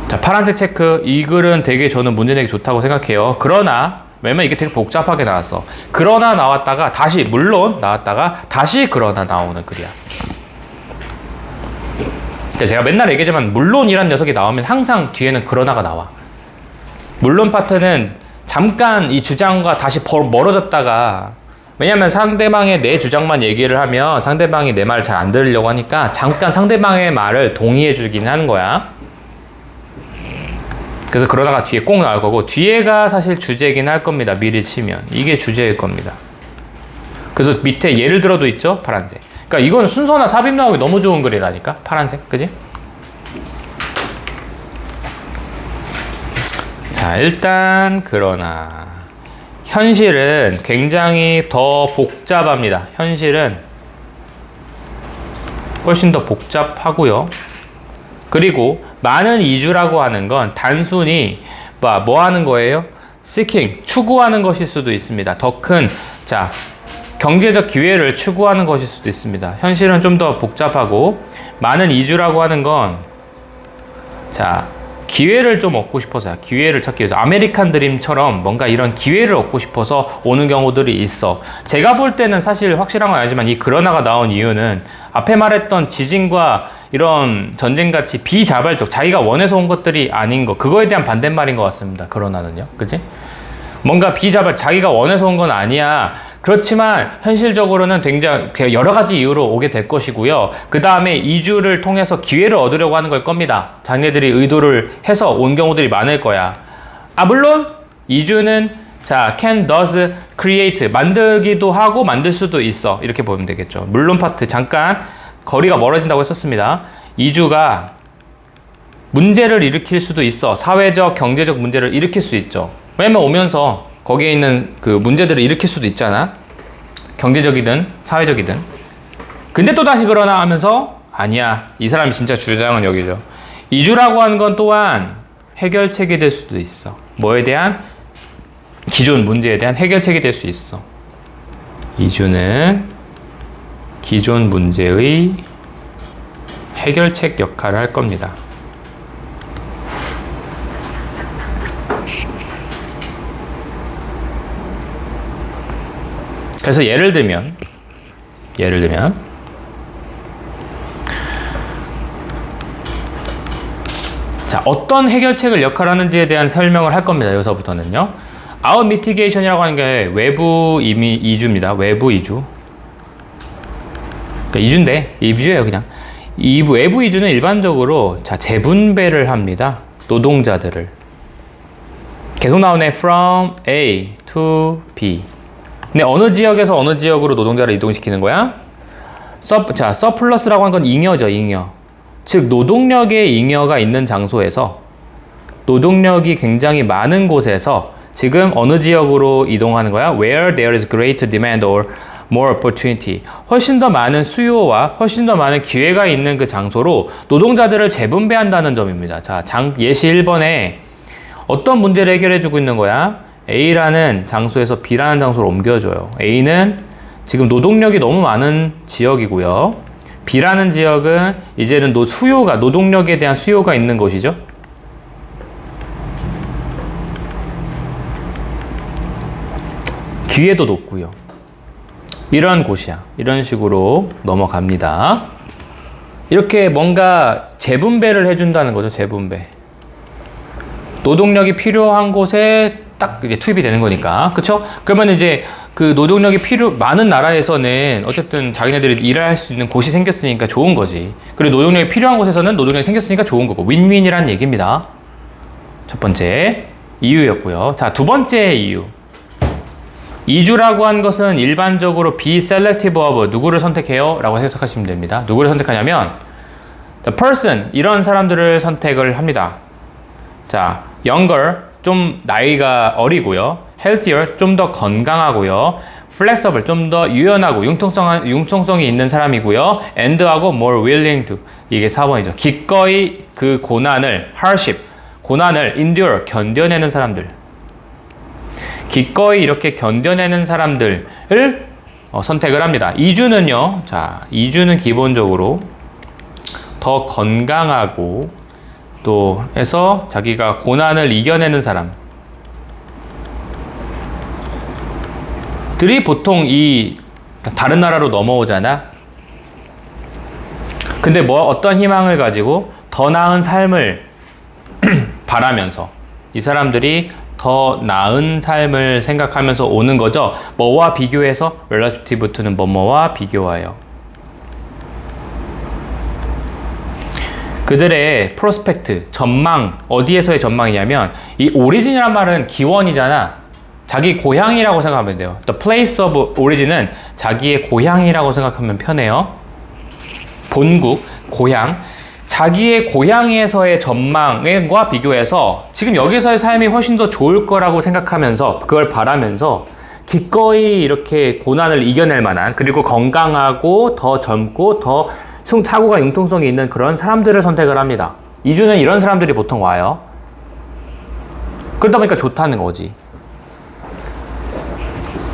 자, 파란색 체크. 이 글은 되게 저는 문제 내기 좋다고 생각해요. 그러나 왜냐면 이게 되게 복잡하게 나왔어. 그러나 나왔다가 다시 물론 나왔다가 다시 그러나 나오는 글이야. 그러니까 제가 맨날 얘기하지만 물론이란 녀석이 나오면 항상 뒤에는 그러나가 나와. 물론 파트는 잠깐 이 주장과 다시 멀어졌다가, 왜냐면 상대방의 내 주장만 얘기를 하면 상대방이 내 말을 잘 안 들으려고 하니까 잠깐 상대방의 말을 동의해 주긴 하는 거야. 그래서 그러다가 뒤에 꼭 나올 거고, 뒤에가 사실 주제긴 할 겁니다. 미리 치면 이게 주제일 겁니다. 그래서 밑에 예를 들어도 있죠. 파란색. 그러니까 이건 순서나 삽입 나오기 너무 좋은 글이라니까. 파란색. 그지? 자, 일단 그러나 현실은 굉장히 더 복잡합니다. 현실은 훨씬 더 복잡하고요. 그리고 많은 이주라고 하는 건 단순히 뭐 하는 거예요? seeking, 추구하는 것일 수도 있습니다. 더 큰, 자, 경제적 기회를 추구하는 것일 수도 있습니다. 현실은 좀 더 복잡하고, 많은 이주라고 하는 건, 자, 기회를 좀 얻고 싶어서야. 기회를 찾기 위해서. 아메리칸 드림처럼 뭔가 이런 기회를 얻고 싶어서 오는 경우들이 있어. 제가 볼 때는 사실 확실한 건 아니지만 이 그러나가 나온 이유는 앞에 말했던 지진과 이런 전쟁같이 비자발적, 자기가 원해서 온 것들이 아닌 거, 그거에 대한 반대말인 것 같습니다. 그러나는요. 그치? 뭔가 자기가 원해서 온 건 아니야. 그렇지만 현실적으로는 굉장히 여러 가지 이유로 오게 될 것이고요. 그 다음에 이주를 통해서 기회를 얻으려고 하는 걸 겁니다. 자기네들이 의도를 해서 온 경우들이 많을 거야. 물론 이주는 자, can, does, create, 만들기도 하고 만들 수도 있어. 이렇게 보면 되겠죠. 물론 파트 잠깐 거리가 멀어진다고 했었습니다. 이주가 문제를 일으킬 수도 있어. 사회적, 경제적 문제를 일으킬 수 있죠. 왜냐면 오면서 거기에 있는 그 문제들을 일으킬 수도 있잖아. 경제적이든 사회적이든. 근데 또 다시 그러나 하면서 아니야. 이 사람이 진짜 주장은 여기죠. 이주라고 하는 건 또한 해결책이 될 수도 있어. 뭐에 대한? 기존 문제에 대한 해결책이 될 수 있어. 이주는 기존 문제의 해결책 역할을 할 겁니다. 그래서 예를 들면 자, 어떤 해결책을 역할하는지에 대한 설명을 할 겁니다. 여기서부터는요. 아웃 미티게이션이라고 하는 게 외부 이주입니다. 외부 이주. 그러니까 이주예요, 그냥. 이 외부 이주는 일반적으로 자, 재분배를 합니다. 노동자들을. 계속 나오네. From A to B. 근데 어느 지역에서 어느 지역으로 노동자를 이동시키는 거야? 서플러스라고 하는 건 잉여죠, 잉여. 즉, 노동력의 잉여가 있는 장소에서, 노동력이 굉장히 많은 곳에서 지금 어느 지역으로 이동하는 거야? Where there is greater demand or more opportunity. 훨씬 더 많은 수요와 훨씬 더 많은 기회가 있는 그 장소로 노동자들을 재분배한다는 점입니다. 자, 예시 1번에 어떤 문제를 해결해주고 있는 거야? A라는 장소에서 B라는 장소로 옮겨줘요. A는 지금 노동력이 너무 많은 지역이고요. B라는 지역은 이제는 노동력에 대한 수요가 있는 곳이죠. 기회도 높고요. 이런 곳이야. 이런 식으로 넘어갑니다. 이렇게 뭔가 재분배를 해준다는 거죠. 재분배. 노동력이 필요한 곳에 딱 이게 투입이 되는 거니까. 그쵸? 그러면 이제 그 노동력이 많은 나라에서는 어쨌든 자기네들이 일할 수 있는 곳이 생겼으니까 좋은 거지. 그리고 노동력이 필요한 곳에서는 노동력이 생겼으니까 좋은 거고. 윈윈이라는 얘기입니다. 첫 번째 이유였고요. 자, 두 번째 이유. 이주라고 한 것은 일반적으로 be selective of 누구를 선택해요? 라고 해석하시면 됩니다. 누구를 선택하냐면 the person, 이런 사람들을 선택을 합니다. 자, younger, 좀 나이가 어리고요. healthier, 좀 더 건강하고요. flexible, 좀 더 유연하고 융통성이 있는 사람이고요. and하고 more willing to, 이게 4번이죠. 기꺼이 그 고난을, hardship, 고난을 endure, 견뎌내는 사람들. 기꺼이 이렇게 견뎌내는 사람들을 선택을 합니다. 이주는요, 자, 이주는 기본적으로 더 건강하고 또 해서 자기가 고난을 이겨내는 사람들이 보통 이 다른 나라로 넘어오잖아. 근데 어떤 희망을 가지고 더 나은 삶을 바라면서 이 사람들이 더 나은 삶을 생각하면서 오는 거죠. 뭐와 비교해서? relative to는 뭐뭐와 비교하여. 그들의 프로스펙트, 전망, 어디에서의 전망이냐면 이 오리진이란 말은 기원이잖아. 자기 고향이라고 생각하면 돼요. The place of origin은 자기의 고향이라고 생각하면 편해요. 본국, 고향. 자기의 고향에서의 전망과 비교해서 지금 여기서의 삶이 훨씬 더 좋을 거라고 생각하면서 그걸 바라면서 기꺼이 이렇게 고난을 이겨낼 만한, 그리고 건강하고 더 젊고 더 사고가 융통성이 있는 그런 사람들을 선택을 합니다. 이주는 이런 사람들이 보통 와요. 그러다 보니까 좋다는 거지.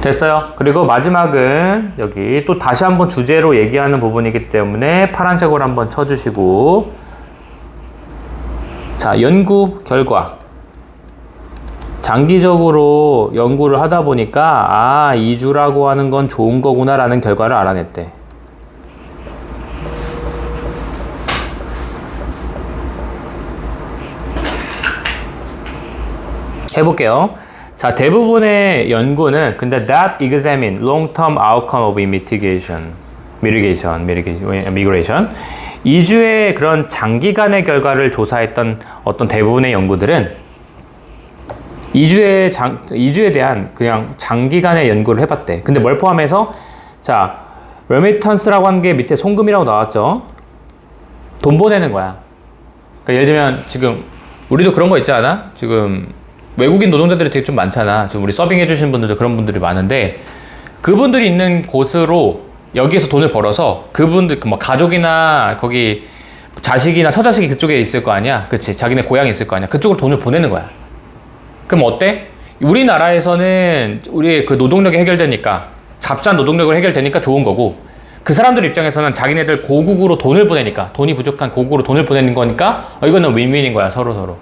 됐어요? 그리고 마지막은 여기 또 다시 한번 주제로 얘기하는 부분이기 때문에 파란색으로 한번 쳐주시고, 자, 연구 결과. 장기적으로 연구를 하다 보니까 이주라고 하는 건 좋은 거구나 라는 결과를 알아냈대. 해볼게요. 자, 대부분의 연구는 근데 that examine long-term outcome of migration. 이주의 그런 장기간의 결과를 조사했던 어떤 대부분의 연구들은 이주에 대한 그냥 장기간의 연구를 해봤대. 근데 뭘 포함해서? 자, remittance라고 하는 게 밑에 송금이라고 나왔죠. 돈 보내는 거야. 그러니까 예를 들면 지금 우리도 그런 거 있지 않아? 지금 외국인 노동자들이 되게 좀 많잖아. 지금 우리 서빙 해주시는 분들도 그런 분들이 많은데, 그분들이 있는 곳으로 여기에서 돈을 벌어서 그분들, 뭐 가족이나 거기 자식이나 처자식이 그쪽에 있을 거 아니야. 그치? 자기네 고향에 있을 거 아니야. 그쪽으로 돈을 보내는 거야. 그럼 어때? 우리나라에서는 우리의 그 노동력이 해결되니까, 값싼 노동력을 해결되니까 좋은 거고, 그 사람들 입장에서는 자기네들 고국으로 돈을 보내니까, 돈이 부족한 고국으로 돈을 보내는 거니까 이거는 윈윈인 거야. 서로.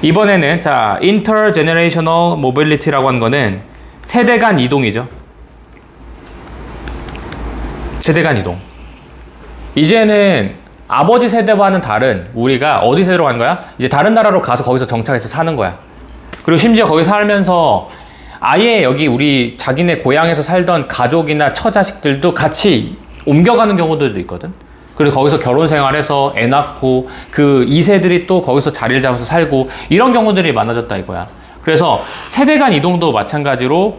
이번에는 자, intergenerational mobility라고 하는 거는 세대 간 이동이죠. 세대 간 이동. 이제는 아버지 세대와는 다른, 우리가 어디 세대로 가는 거야? 이제 다른 나라로 가서 거기서 정착해서 사는 거야. 그리고 심지어 거기 살면서 아예 여기 우리 자기네 고향에서 살던 가족이나 처자식들도 같이 옮겨가는 경우들도 있거든. 그리고 거기서 결혼 생활해서 애 낳고 그 2세들이 또 거기서 자리를 잡아서 살고, 이런 경우들이 많아졌다 이거야. 그래서 세대 간 이동도 마찬가지로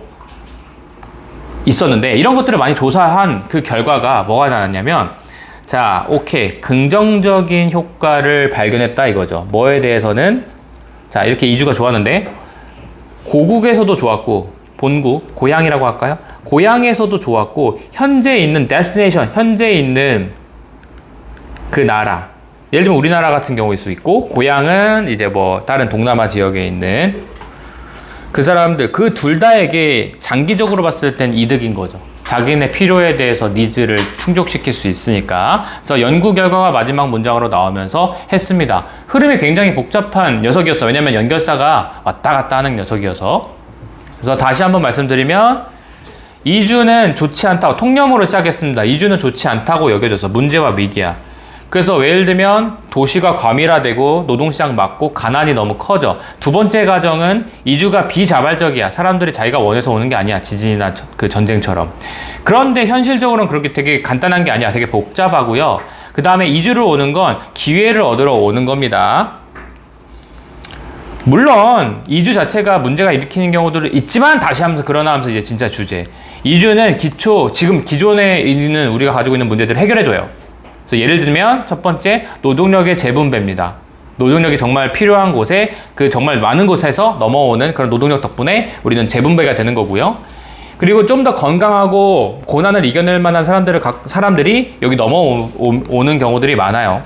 있었는데, 이런 것들을 많이 조사한 그 결과가 뭐가 나왔냐면, 자, 오케이, 긍정적인 효과를 발견했다 이거죠. 뭐에 대해서는? 자, 이렇게 이주가 좋았는데 고국에서도 좋았고 본국, 고향이라고 할까요? 고향에서도 좋았고 현재 있는 데스티네이션, 현재 있는 그 나라, 예를 들면 우리나라 같은 경우일 수 있고 고향은 이제 뭐 다른 동남아 지역에 있는 그 사람들, 그 둘 다에게 장기적으로 봤을 땐 이득인 거죠. 자기네 필요에 대해서 니즈를 충족시킬 수 있으니까. 그래서 연구 결과가 마지막 문장으로 나오면서 했습니다. 흐름이 굉장히 복잡한 녀석이었어. 왜냐면 연결사가 왔다 갔다 하는 녀석이어서. 그래서 다시 한번 말씀드리면 이주는 좋지 않다고, 통념으로 시작했습니다. 이주는 좋지 않다고 여겨져서 문제와 위기야. 그래서 예를 들면 도시가 과밀화되고 노동시장 막고 가난이 너무 커져. 두 번째 가정은 이주가 비자발적이야. 사람들이 자기가 원해서 오는 게 아니야. 지진이나 그 전쟁처럼. 그런데 현실적으로는 그렇게 되게 간단한 게 아니야. 되게 복잡하고요. 그 다음에 이주를 오는 건 기회를 얻으러 오는 겁니다. 물론 이주 자체가 문제가 일으키는 경우도 있지만 다시 하면서 그러나 하면서 이제 진짜 주제. 이주는 지금 기존에 있는 우리가 가지고 있는 문제들을 해결해줘요. 그래서 예를 들면 첫 번째 노동력의 재분배입니다. 노동력이 정말 필요한 곳에 그 정말 많은 곳에서 넘어오는 그런 노동력 덕분에 우리는 재분배가 되는 거고요. 그리고 좀 더 건강하고 고난을 이겨낼 만한 사람들이 여기 넘어오는 경우들이 많아요.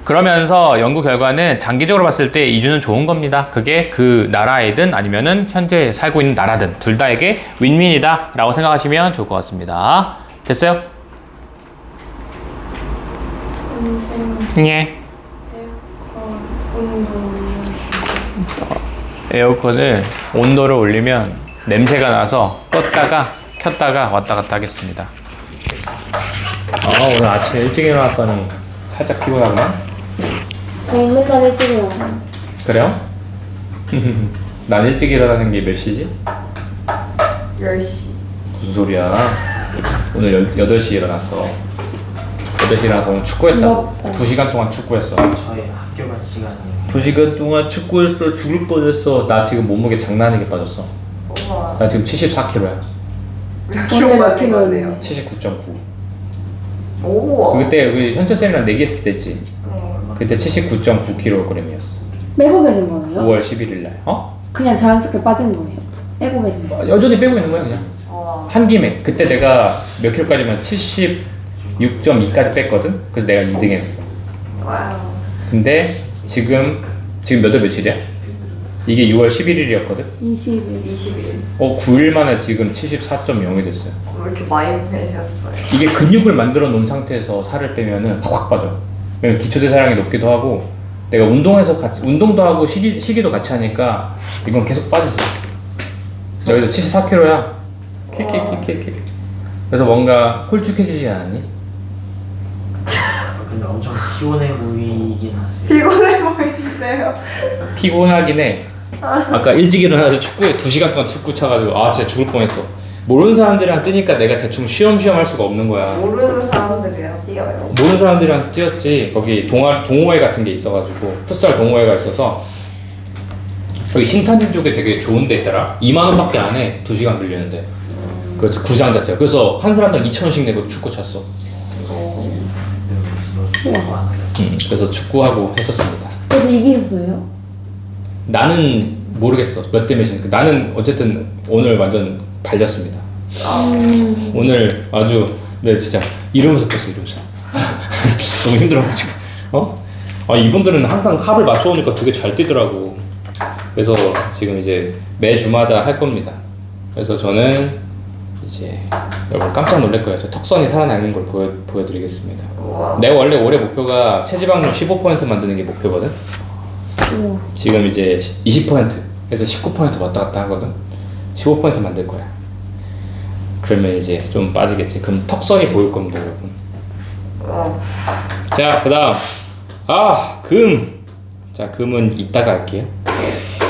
그러면서 연구 결과는 장기적으로 봤을 때 이주는 좋은 겁니다. 그게 그 나라이든 아니면은 현재 살고 있는 나라든 둘 다에게 윈윈이다 라고 생각하시면 좋을 것 같습니다. 됐어요? 예. 에어컨을 온도를 올리면 냄새가 나서 껐다가 켰다가 왔다 갔다 하겠습니다. 오늘 아침에 일찍 일어났더니 살짝 피곤하구나. 맨날 일찍 일어나. 그래요? 난 일찍 일어나는 게 몇 시지? 10시. 무슨 소리야. 오늘 8시에 일어났어. 8시에 일어나서 오늘 축구했다고. 2시간 동안 축구했어. 저희 학교 갈 시간이 2시간 동안 축구했어. 죽을 뻔했어. 나 지금 몸무게 장난 아니게 빠졌어. 우와. 나 지금 74kg야. 오늘 몇 킬로였네요? 79.9. 오. 그때 우리 현철쌤이랑 내기했을 때 있지? 그때 79.9kg이었어. 빼고 계신 거예요? 5월 11일 날. 그냥 자연스럽게 빠진 거예요? 빼고 계신 거예요? 여전히 빼고 있는 거야 그냥. 한 김에. 그때 내가 몇 킬로까지면 76.2까지 뺐거든? 그래서 내가 2등 했어. 와우. 근데 지금 몇 월 며칠이야? 이게 6월 11일이었거든? 20일. 9일 만에 지금 74.0이 됐어요. 왜 이렇게 많이 빼셨어요? 이게 근육을 만들어 놓은 상태에서 살을 빼면은 확 빠져. 왜냐면 기초대사량이 높기도 하고 내가 운동도 하고 시기도 같이 하니까 이건 계속 빠지지. 여기서 74kg야. 킥킥킥킥. 그래서 뭔가 홀쭉해지지 않니? 근데 엄청 피곤해 보이긴 하세요. 피곤해 보이는데요. 피곤하긴 해. 아까 일찍 일어나서 2시간 동안 축구 차가지고 진짜 죽을 뻔했어. 모르는 사람들이랑 뛰니까 내가 대충 쉬엄쉬엄 할 수가 없는 거야. 모르는 사람들이랑 뛰어요. 모르는 사람들이랑 뛰었지. 거기 동호회 같은 게 있어가지고 풋살 동호회가 있어서 여기 신탄진 쪽에 되게 좋은 데 있더라. 2만 원밖에 안 해. 2시간 빌리는데. 그래서 구장 자체가. 그래서 한 사람당 2,000원씩 내고 축구 찼어. 그래서 축구하고 했었습니다. 그래서 이기셨어요? 나는 모르겠어. 몇 대 몇이니까. 나는 어쨌든 오늘 완전 발렸습니다. 오늘 아주 진짜 이러면서 떴어. 이러면서. 너무 힘들어가지고. 이분들은 항상 합을 맞춰오니까 되게 잘 뛰더라고. 그래서 지금 이제 매주마다 할 겁니다. 그래서 저는 이제 여러분 깜짝 놀랄 거예요. 저 턱선이 살아나는 걸 보여드리겠습니다. 내가 원래 올해 목표가 체지방률 15% 만드는 게 목표거든. 지금 이제 20%에서 19% 왔다 갔다 하거든. 15% 만들 거야. 그러면 이제 좀 빠지겠지. 그럼 턱선이 보일 겁니다, 여러분. 자, 그다음 금. 자, 금은 이따가 할게요.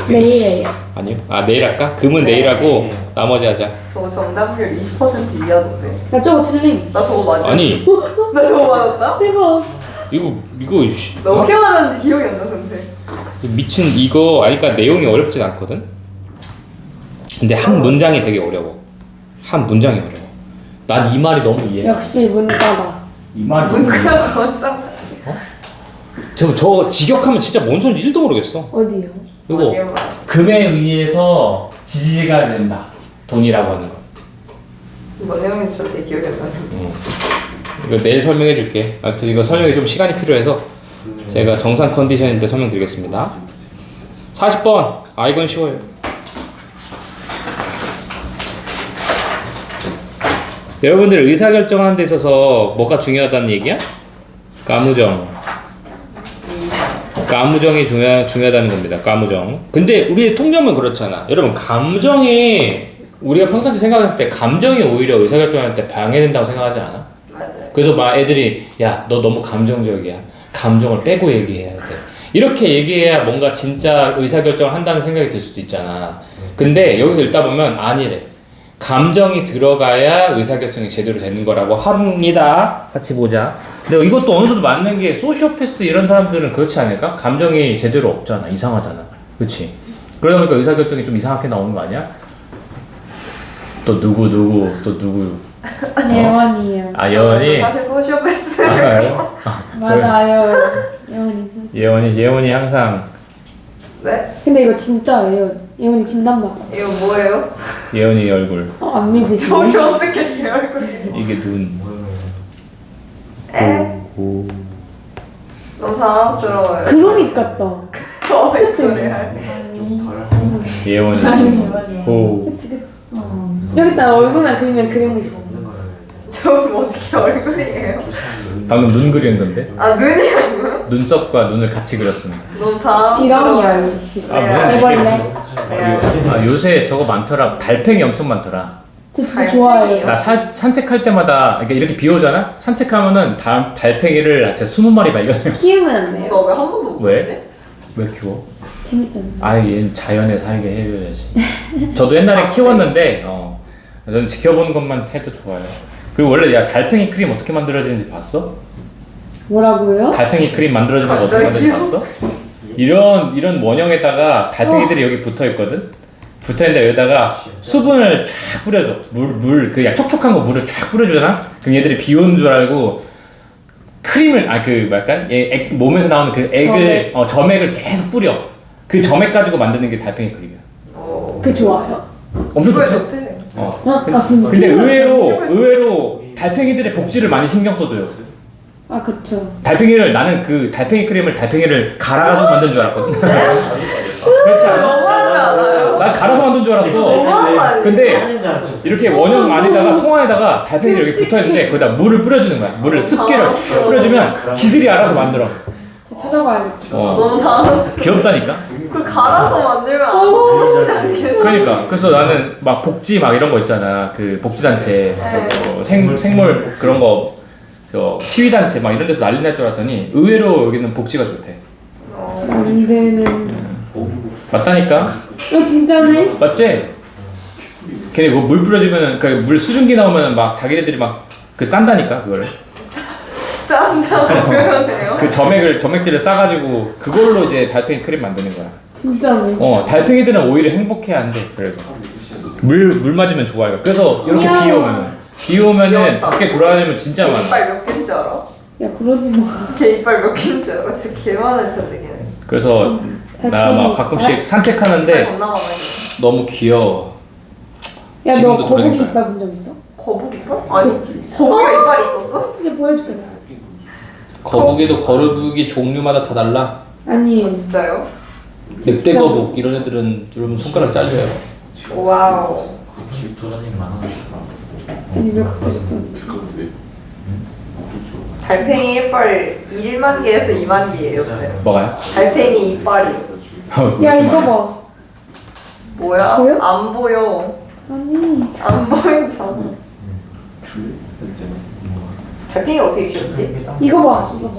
내일이에요. 아니요. 내일 할까? 금은 내일 하고 나머지 하자. 저 정답률 20% 이하던데. 나 저거 틀림. 나 저거 맞아? 아니, 나 저거 맞았다? 대박. 이거 나 어떻게 맞았는지 기억이 안 나는데. 미친 이거 그러니까 내용이 어렵진 않거든. 근데 한 문장이 되게 어려워. 한 문장이 어려워. 난 이 말이 너무 이해. 역시 문과다. 이 말이 너무 이해. 맞아. 저 직역하면 진짜 뭔 소리인지 1도 모르겠어. 어디요? 그리고 금에 의해서 지지가 된다. 돈이라고 하는 거. 이거 내용이 진짜 제 기억이 안 나는데. 이거 내일 설명해 줄게. 하여튼 이거 설명이 좀 시간이 필요해서 제가 정상 컨디션인데 설명드리겠습니다. 40번. 아 이건 쉬워요. 여러분들 의사결정하는 데 있어서 뭐가 중요하다는 얘기야? 가무정. 가무정이 중요하다는 겁니다. 가무정. 근데 우리의 통념은 그렇잖아. 여러분 감정이 우리가 평상시 생각했을 때 감정이 오히려 의사결정할 때 방해된다고 생각하지 않아? 맞아요. 그래서 막 애들이 야 너 너무 감정적이야. 감정을 빼고 얘기해야 돼. 이렇게 얘기해야 뭔가 진짜 의사결정을 한다는 생각이 들 수도 있잖아. 근데 여기서 읽다 보면 아니래. 감정이 들어가야 의사결정이 제대로 되는 거라고 합니다. 같이 보자. 근데 이것도 어느 정도 맞는 게 소시오패스 이런 사람들은 그렇지 않을까? 감정이 제대로 없잖아. 이상하잖아. 그렇지? 그러다 보니까 의사결정이 좀 이상하게 나오는 거 아니야? 또 누구 또 누구 예원이요. 아 예원이? 사실 소시오패스. 맞아요? 맞아요. 예원이. 예원이 항상 네? 근데 이거 진짜예요. 예원이 진단 받았어. 이거 뭐예요? 예원이 얼굴 안 믿으시네. 저희 어떻게 제 얼굴이? 이게 눈 에? 오. 너무 당황스러워요. 그로밋 같다. 어이 소리야. 예원이 호 저기 있다 얼굴만 그리면 그림 그리고 있어. 저 어떻게 얼굴이에요? 방금 눈 그린 건데 아 눈이라고요? 눈썹과 눈을 같이 그렸습니다. 너무 당황스러워요. 지렁이야. 아 무슨 해벌레. 얘기? 아 요새 저거 많더라. 달팽이 엄청 많더라. 저 진짜 좋아해요. 나 산책할 때마다 이렇게 비 오잖아. 산책하면은 달팽이를 진짜 20마리 발견해요. 키우면 안 돼요? 너 왜 한 번도 못 왜? 봤지? 왜 키워? 재밌잖아. 아 얘는 자연에 살게 해줘야지. 저도 옛날에 키웠는데 저는 지켜보는 것만 해도 좋아요. 그리고 원래 야 달팽이 크림 어떻게 만들어지는지 봤어? 뭐라고요? 달팽이 크림 만들어지는 거 어떻게 만드는지 봤어? 이런 원형에다가 달팽이들이 여기 붙어 있거든. 붙어 있는데 여기다가 수분을 쫙 뿌려줘. 물 그 약 촉촉한 거 물을 쫙 뿌려주잖아. 그럼 얘들이 비 오는 줄 알고 크림을 약간 몸에서 나오는 그 액을 점액을 계속 뿌려. 그 점액 가지고 만드는 게 달팽이 크림이야. 그 좋아요. 엄청 그거 좋지? 좋대. 아 진짜. 근데 의외로 달팽이들의 복지를 많이 신경 써줘요. 아 그쵸. 나는 그 달팽이 크림을 달팽이를 갈아가지고 만든 줄 알았거든. 그렇지 않아? 너무하지 않아요? 난 갈아서 만든 줄 알았어. 너무한 거 아니야? 근데 아닌 줄 알았어. 이렇게 원형 안에다가 통 안에다가 달팽이를 여기 붙어 있는데 거기다 물을 뿌려주는 거야. 물을 습기를 뿌려주면 지들이 알아서 만들어. 진짜 찾아봐야겠다. 너무 당황스러워. 귀엽다니까. 그 갈아서 만들면 안 쓰고 싶지 않겠어? 그러니까 그래서 나는 막 복지 막 이런 거 있잖아. 그 복지단체, 생물 그런 거, 시위단체 막 이런 데서 난리 날 줄 알았더니 의외로 여기는 복지가 좋대. 안 되는. 맞다니까. 진짜네. 맞지? 걔네 뭐 물 뿌려주면은 그 물 수증기 나오면은 막 자기네들이 막 그 싼다니까 그거를. 싼다고 표현해요? 그 점액질을 싸가지고 그걸로 이제 달팽이 크림 만드는 거야. 진짜네. 달팽이들은 오히려 행복해야 한대. 그래서 물 맞으면 좋아요. 그래서 이렇게 비 오면은 귀엽다. 밖에 돌아다니면 진짜 걔 많아. 이빨 몇 개인지 알아? 야 그러지 마. 걔 이빨 몇 개인지 알아? 진짜 개 많을 텐데 걔는. 그래서 나 막 가끔씩 산책하는데 겁나 많아. 너무 귀여워. 야 너 지금도 거북이 그러니까. 이빨 본 적 있어? 거북이 이빨? 아니 거북이가 이빨이 있었어? 이제 보여줄게. 거북이도 거북이 종류마다 다 달라. 아니. 진짜요? 늑대 거북 이런 애들은 여러분 손가락 잘려요. 와우. 도전이 많아. 아니 왜 갑자기 또. 달팽이 이빨 1만 개에서 2만 개였어요. 뭐가요? 달팽이 이빨이. 야 이거 봐. 뭐야? 보여? 안 보여. 아니. 안 보이잖아. 달팽이 어떻게 귀엽지? 이거 봐. 이거 봐.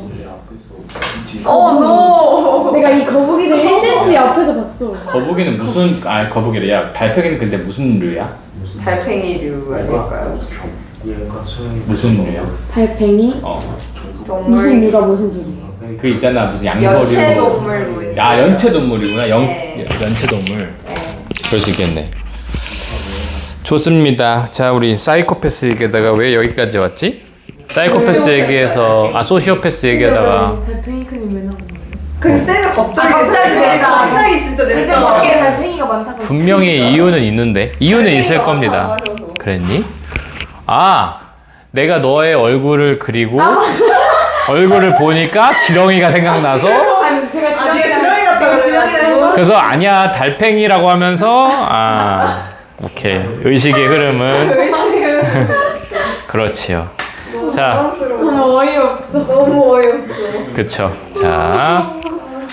노! 내가 이 거북이를 1cm 앞에서 봤어. 거북이는 무슨 거북이래. 야 달팽이는 근데 무슨 류야? 달팽이류 아닐까요? 얘가 소영이 무슨 류야? 달팽이? 동물. 무슨 류가 무슨 소리야? 그 있잖아 무슨 양서류. 연체동물 뭐 야 연체동물이구나. 네. 연체동물. 그럴 수 있겠네. 좋습니다. 자 우리 사이코패스 얘기하다가 왜 여기까지 왔지? 사이코패스 얘기해서 소시오패스 얘기하다가 달팽이 크림 왜 나오는 거예요? 그 쌤이 갑자기 갑자기 냈다. 갑자기 진짜 요즘 냈잖아. 밖에 달팽이가 많다고. 분명히 이유는 있는데 이유는 있을 달팽이가 겁니다. 많다고 하셔서. 그랬니? 아, 내가 너의 얼굴을 그리고 얼굴을 보니까 지렁이가 생각나서 아니 제가 아, 얘 지렁이 같다고 지렁이라서. 그래서 아니야 달팽이라고 하면서 오케이 의식의 흐름은 의식은 그렇지요. 너무 자. 당황스러워. 너무 어이없어. 너무 어이없어. 그쵸. 자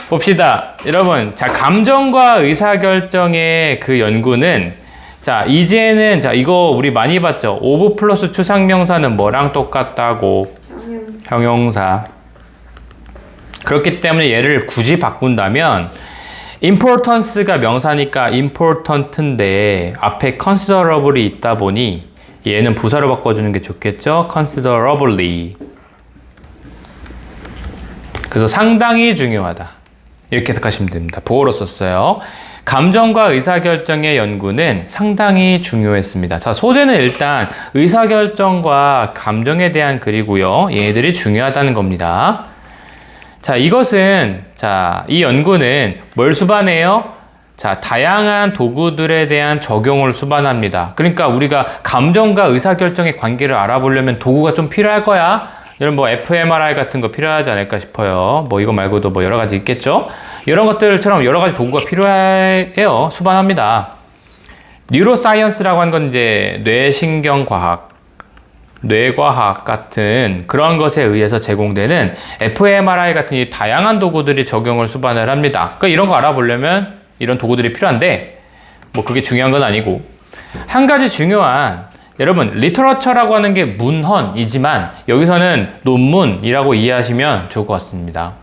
봅시다 여러분. 자 감정과 의사결정의 그 연구는 자 이제는 자 이거 우리 많이 봤죠. 오브 플러스 추상명사는 뭐랑 똑같다고? 형용사. 그렇기 때문에 얘를 굳이 바꾼다면 importance가 명사니까 important인데 앞에 considerable이 있다 보니 얘는 부사로 바꿔주는 게 좋겠죠. considerably. 그래서 상당히 중요하다. 이렇게 해석하시면 됩니다. 보어로 썼어요. 감정과 의사결정의 연구는 상당히 중요했습니다. 자, 소재는 일단 의사결정과 감정에 대한 글이고요. 얘들이 중요하다는 겁니다. 자, 이것은, 자, 이 연구는 뭘 수반해요? 자, 다양한 도구들에 대한 적용을 수반합니다. 그러니까 우리가 감정과 의사결정의 관계를 알아보려면 도구가 좀 필요할 거야. 이런 뭐 fMRI 같은 거 필요하지 않을까 싶어요. 뭐 이거 말고도 뭐 여러 가지 있겠죠? 이런 것들처럼 여러 가지 도구가 필요해요. 수반합니다. 뉴로사이언스라고 하는 건 이제 뇌신경과학, 뇌과학 같은 그런 것에 의해서 제공되는 fMRI 같은 이 다양한 도구들이 적용을 수반을 합니다. 그러니까 이런 거 알아보려면 이런 도구들이 필요한데 뭐 그게 중요한 건 아니고 한 가지 중요한 여러분 리터러처라고 하는 게 문헌이지만 여기서는 논문이라고 이해하시면 좋을 것 같습니다.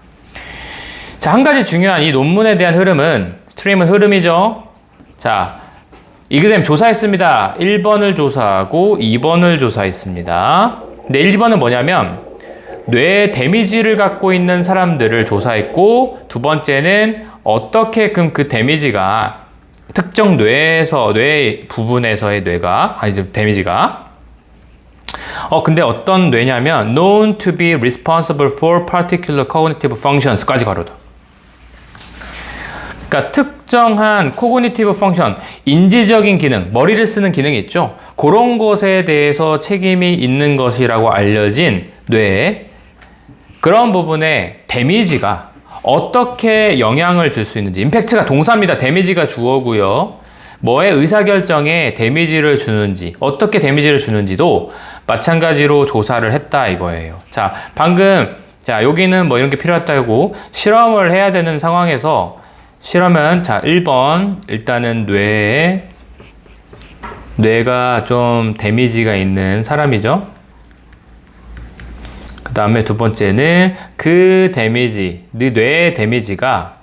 자, 한 가지 중요한 이 논문에 대한 흐름은 스트림은 흐름이죠. 자, 이그잼 조사했습니다. 1번을 조사하고 2번을 조사했습니다. 근데 1번은 뭐냐면 뇌 데미지를 갖고 있는 사람들을 조사했고 두 번째는 어떻게 그 데미지가 특정 뇌에서 뇌 부분에서의 뇌가 아니죠 데미지가 근데 어떤 뇌냐면 known to be responsible for particular cognitive functions까지 가로다. 그러니까 특정한 cognitive function, 인지적인 기능, 머리를 쓰는 기능이 있죠. 그런 것에 대해서 책임이 있는 것이라고 알려진 뇌의 그런 부분에 데미지가 어떻게 영향을 줄 수 있는지. 임팩트가 동사입니다. 데미지가 주어고요. 뭐의 의사결정에 데미지를 주는지, 어떻게 데미지를 주는지도 마찬가지로 조사를 했다 이거예요. 자, 방금 자 여기는 뭐 이런 게 필요하다고 실험을 해야 되는 상황에서 실험은 자 1번 일단은 뇌가 좀 데미지가 있는 사람이죠. 그 다음에 두 번째는 그 데미지, 뇌의 데미지가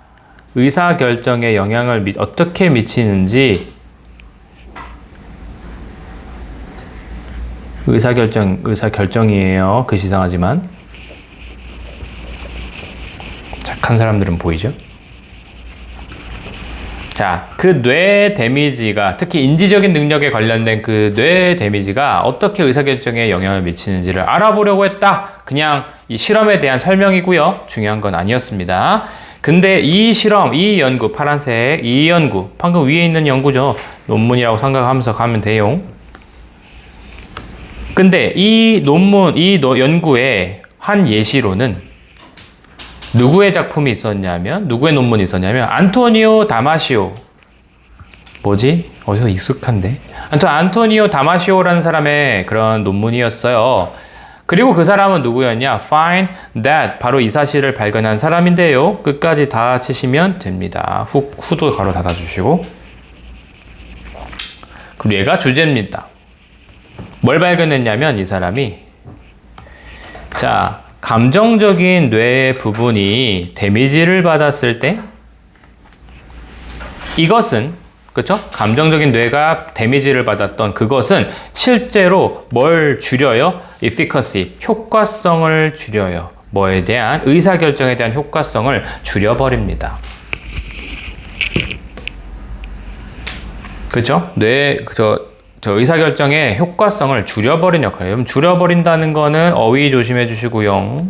의사결정에 영향을 어떻게 미치는지 의사결정이에요. 글씨상하지만 착한 사람들은 보이죠? 자, 그 뇌 데미지가 특히 인지적인 능력에 관련된 그 뇌 데미지가 어떻게 의사결정에 영향을 미치는지를 알아보려고 했다. 그냥 이 실험에 대한 설명이고요. 중요한 건 아니었습니다. 근데 이 실험, 이 연구, 파란색, 이 연구, 방금 위에 있는 연구죠. 논문이라고 생각하면서 가면 돼요. 근데 이 논문, 이 연구의 한 예시로는 누구의 작품이 있었냐면, 누구의 논문이 있었냐면, 안토니오 다마시오. 뭐지? 어디서 익숙한데? 안토니오 다마시오라는 사람의 그런 논문이었어요. 그리고 그 사람은 누구였냐? Find that. 바로 이 사실을 발견한 사람인데요. 끝까지 다 치시면 됩니다. 후도 가로 닫아주시고. 그리고 얘가 주제입니다. 뭘 발견했냐면 이 사람이 자, 감정적인 뇌 부분이 데미지를 받았을 때 이것은 그렇죠? 감정적인 뇌가 데미지를 받았던 그것은 실제로 뭘 줄여요? efficacy, 효과성을 줄여요. 뭐에 대한 의사결정에 대한 효과성을 줄여버립니다. 그렇죠? 저 의사결정의 효과성을 줄여버린 역할이에요. 그럼 줄여버린다는 거는 어휘 조심해 주시고요.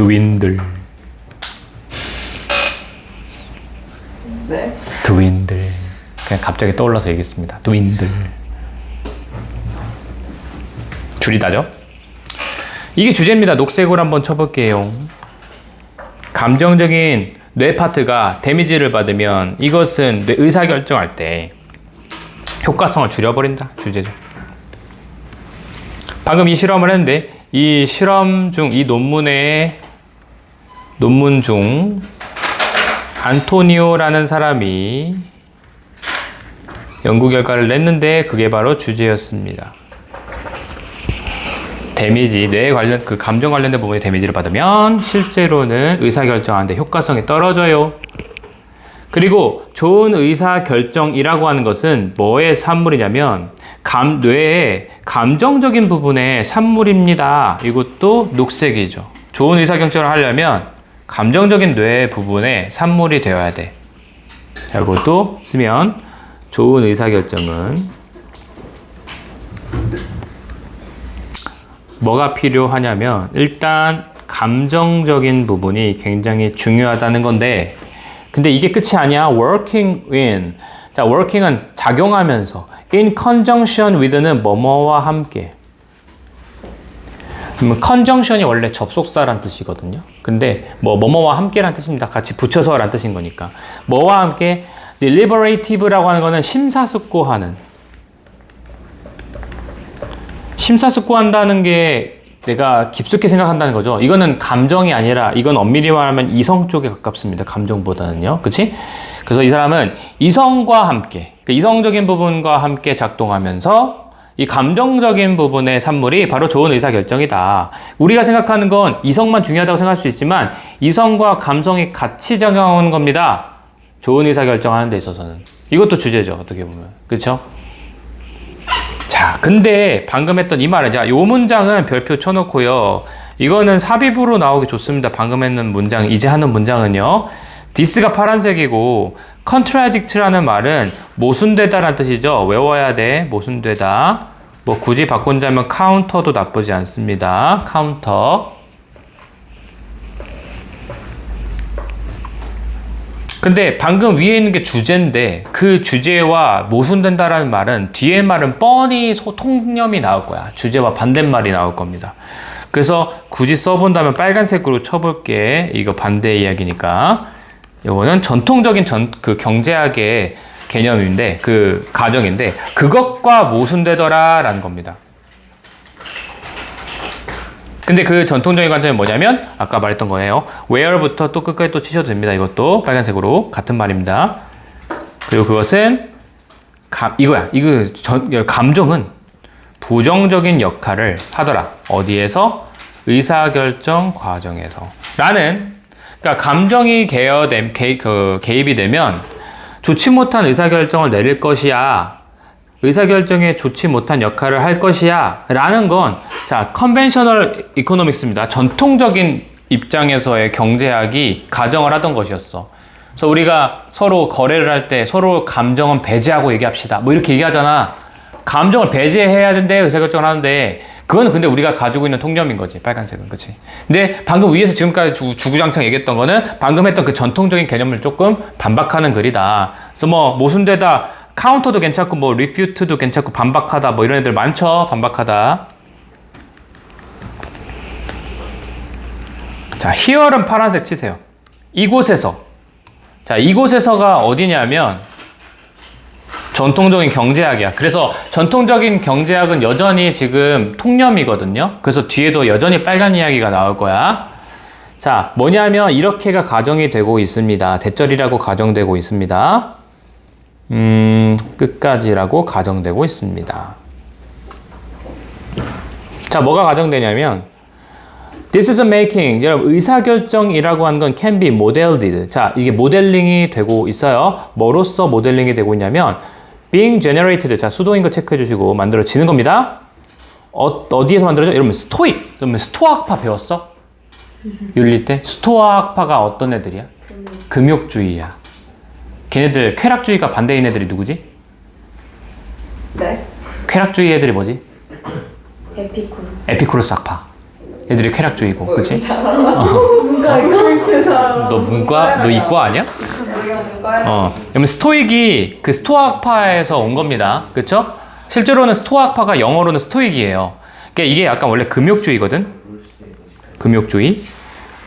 dwindle. 네. dwindle. 그냥 갑자기 떠올라서 얘기했습니다. dwindle. 줄이다죠? 이게 주제입니다. 녹색으로 한번 쳐볼게요. 감정적인 뇌 파트가 데미지를 받으면 이것은 뇌 의사결정할 때 효과성을 줄여버린다. 주제죠. 방금 이 실험을 했는데 이 실험 중 이 논문 중 안토니오라는 사람이 연구 결과를 냈는데 그게 바로 주제였습니다. 데미지, 뇌 관련, 그 감정 관련된 부분에 데미지를 받으면 실제로는 의사결정하는데 효과성이 떨어져요. 그리고 좋은 의사결정이라고 하는 것은 뭐의 산물이냐면 뇌의 감정적인 부분의 산물입니다. 이것도 녹색이죠. 좋은 의사결정을 하려면 감정적인 뇌 부분의 산물이 되어야 돼. 이것도 쓰면 좋은 의사결정은 뭐가 필요하냐면 일단 감정적인 부분이 굉장히 중요하다는 건데 근데 이게 끝이 아니야. working in. 자, working은 작용하면서 in conjunction with는 뭐뭐와 함께. conjunction이 원래 접속사란 뜻이거든요. 근데 뭐뭐와 함께란 뜻입니다. 같이 붙여서란 뜻인 거니까. 뭐와 함께 deliberative라고 하는 거는 심사숙고하는. 심사숙고한다는 게 내가 깊숙이 생각한다는 거죠. 이거는 감정이 아니라 이건 엄밀히 말하면 이성 쪽에 가깝습니다. 감정보다는요. 그치? 그래서 이 사람은 이성과 함께, 그 이성적인 부분과 함께 작동하면서 이 감정적인 부분의 산물이 바로 좋은 의사결정이다. 우리가 생각하는 건 이성만 중요하다고 생각할 수 있지만 이성과 감성이 같이 작용하는 겁니다. 좋은 의사결정하는 데 있어서는. 이것도 주제죠. 어떻게 보면. 그렇죠? 자, 근데 방금 했던 이 말은, 자, 요 문장은 별표 쳐놓고요. 이거는 삽입으로 나오기 좋습니다. 방금 했는 문장, 이제 하는 문장은요. this가 파란색이고, contradict라는 말은 모순되다라는 뜻이죠. 외워야 돼. 모순되다. 뭐 굳이 바꾼다면 counter도 나쁘지 않습니다. counter. 근데 방금 위에 있는 게 주제인데 그 주제와 모순된다라는 말은 뒤에 말은 뻔히 통념이 나올 거야. 주제와 반대말이 나올 겁니다. 그래서 굳이 써본다면 빨간색으로 쳐볼게. 이거 반대 이야기니까. 이거는 전통적인 그 경제학의 개념인데 그 가정인데 그것과 모순되더라 라는 겁니다. 근데 그 전통적인 관점이 뭐냐면 아까 말했던 거예요. where부터 또 끝까지 또 치셔도 됩니다. 이것도 빨간색으로 같은 말입니다. 그리고 그것은 이거야. 감정은 부정적인 역할을 하더라. 어디에서? 의사결정 과정에서. 라는, 그러니까 감정이 개입이 되면 좋지 못한 의사결정을 내릴 것이야. 의사결정에 좋지 못한 역할을 할 것이야 라는 건, 자, 컨벤셔널 이코노믹스입니다. 전통적인 입장에서의 경제학이 가정을 하던 것이었어. 그래서 우리가 서로 거래를 할 때 서로 감정은 배제하고 얘기합시다 뭐 이렇게 얘기하잖아. 감정을 배제해야 된대. 의사결정을 하는데 그거는 근데 우리가 가지고 있는 통념인 거지. 빨간색은. 그치? 근데 방금 위에서 지금까지 주구장창 얘기했던 거는 방금 했던 그 전통적인 개념을 조금 반박하는 글이다. 그래서 뭐 모순되다, 카운터도 괜찮고 뭐 리퓨트도 괜찮고 반박하다 뭐 이런 애들 많죠. 반박하다. 자, here는 파란색 치세요. 이곳에서. 자, 이곳에서가 어디냐면 전통적인 경제학이야. 그래서 전통적인 경제학은 여전히 지금 통념이거든요. 그래서 뒤에도 여전히 빨간 이야기가 나올 거야. 자, 뭐냐면 이렇게가 가정이 되고 있습니다. 대절이라고 가정되고 있습니다. 끝까지라고 가정되고 있습니다. 자, 뭐가 가정되냐면 Decision making, 여러분 의사결정이라고 하는 건 can be modeled. 자, 이게 모델링이 되고 있어요. 뭐로써 모델링이 되고 있냐면 being generated. 자, 수동인 거 체크해 주시고 만들어지는 겁니다. 어디에서 만들어져? 여러분 스토익. 그러면 스토아학파 배웠어? 윤리 때? 스토아학파가 어떤 애들이야? 금욕주의야. 걔네들 쾌락주의가 반대인 애들이 누구지? 네. 쾌락주의 애들이 뭐지? 에피쿠로스. 에피쿠로스 학파. 애들이 쾌락주의고, 그치? 문과일까? 너 문과? 너 이과 아니야? 우리가 뭔가요? 그러면 스토익이 그 스토아학파에서 온 겁니다. 그쵸? 실제로는 스토아학파가 영어로는 스토익이에요. 그러니까 이게 약간 원래 금욕주의거든? 금욕주의.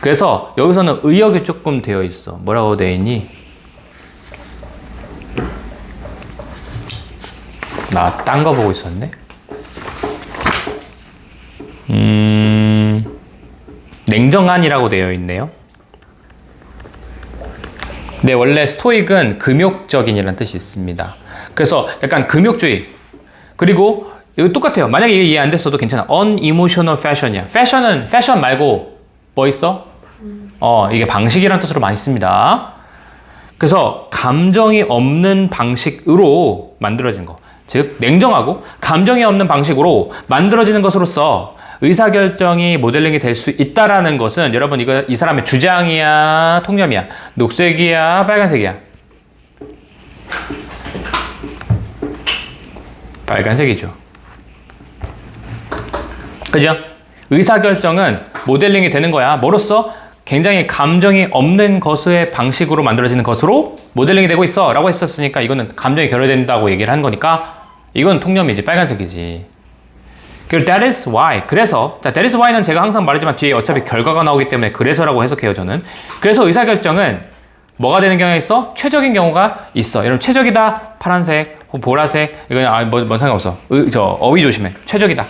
그래서 여기서는 의역이 조금 되어 있어. 뭐라고 되어 있니? 나 딴 거 보고 있었네. 냉정한이라고 되어 있네요. 네, 원래 스토익은 금욕적인이라는 뜻이 있습니다. 그래서 약간 금욕주의. 그리고 이거 똑같아요. 만약에 이게 이해 안 됐어도 괜찮아. unemotional fashion이야. fashion은 패션 말고 뭐 있어? 이게 방식이라는 뜻으로 많이 씁니다. 그래서 감정이 없는 방식으로 만들어진 거. 즉 냉정하고 감정이 없는 방식으로 만들어지는 것으로서 의사결정이 모델링이 될 수 있다라는 것은 여러분 이거 이 사람의 주장이야, 통념이야, 녹색이야, 빨간색이야? 빨간색이죠. 그죠? 의사결정은 모델링이 되는 거야. 뭐로써? 굉장히 감정이 없는 것의 방식으로 만들어지는 것으로 모델링이 되고 있어 라고 했었으니까 이거는 감정이 결여된다고 얘기를 한 거니까 이건 통념이지, 빨간색이지. 그리고 that is why. 그래서 that is why는 제가 항상 말하지만 뒤에 어차피 결과가 나오기 때문에 그래서라고 해석해요, 저는. 그래서 의사결정은 뭐가 되는 경우가 있어? 최적인 경우가 있어. 여러분 최적이다, 파란색, 보라색, 이건 뭔 상관없어. 어휘 조심해. 최적이다.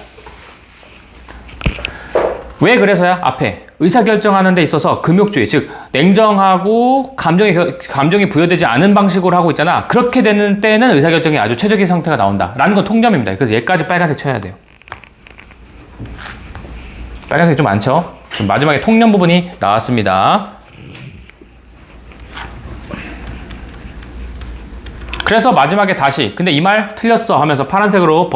왜 그래서야? 앞에 의사결정하는 데 있어서 금욕주의, 즉 냉정하고 감정이 부여되지 않은 방식으로 하고 있잖아. 그렇게 되는 때는 의사결정이 아주 최적의 상태가 나온다 라는 건 통념입니다. 그래서 얘까지 빨간색 쳐야 돼요. 빨간색이 좀 많죠? 지금 마지막에 통념 부분이 나왔습니다. 그래서 마지막에 다시 근데 이 말 틀렸어 하면서 파란색으로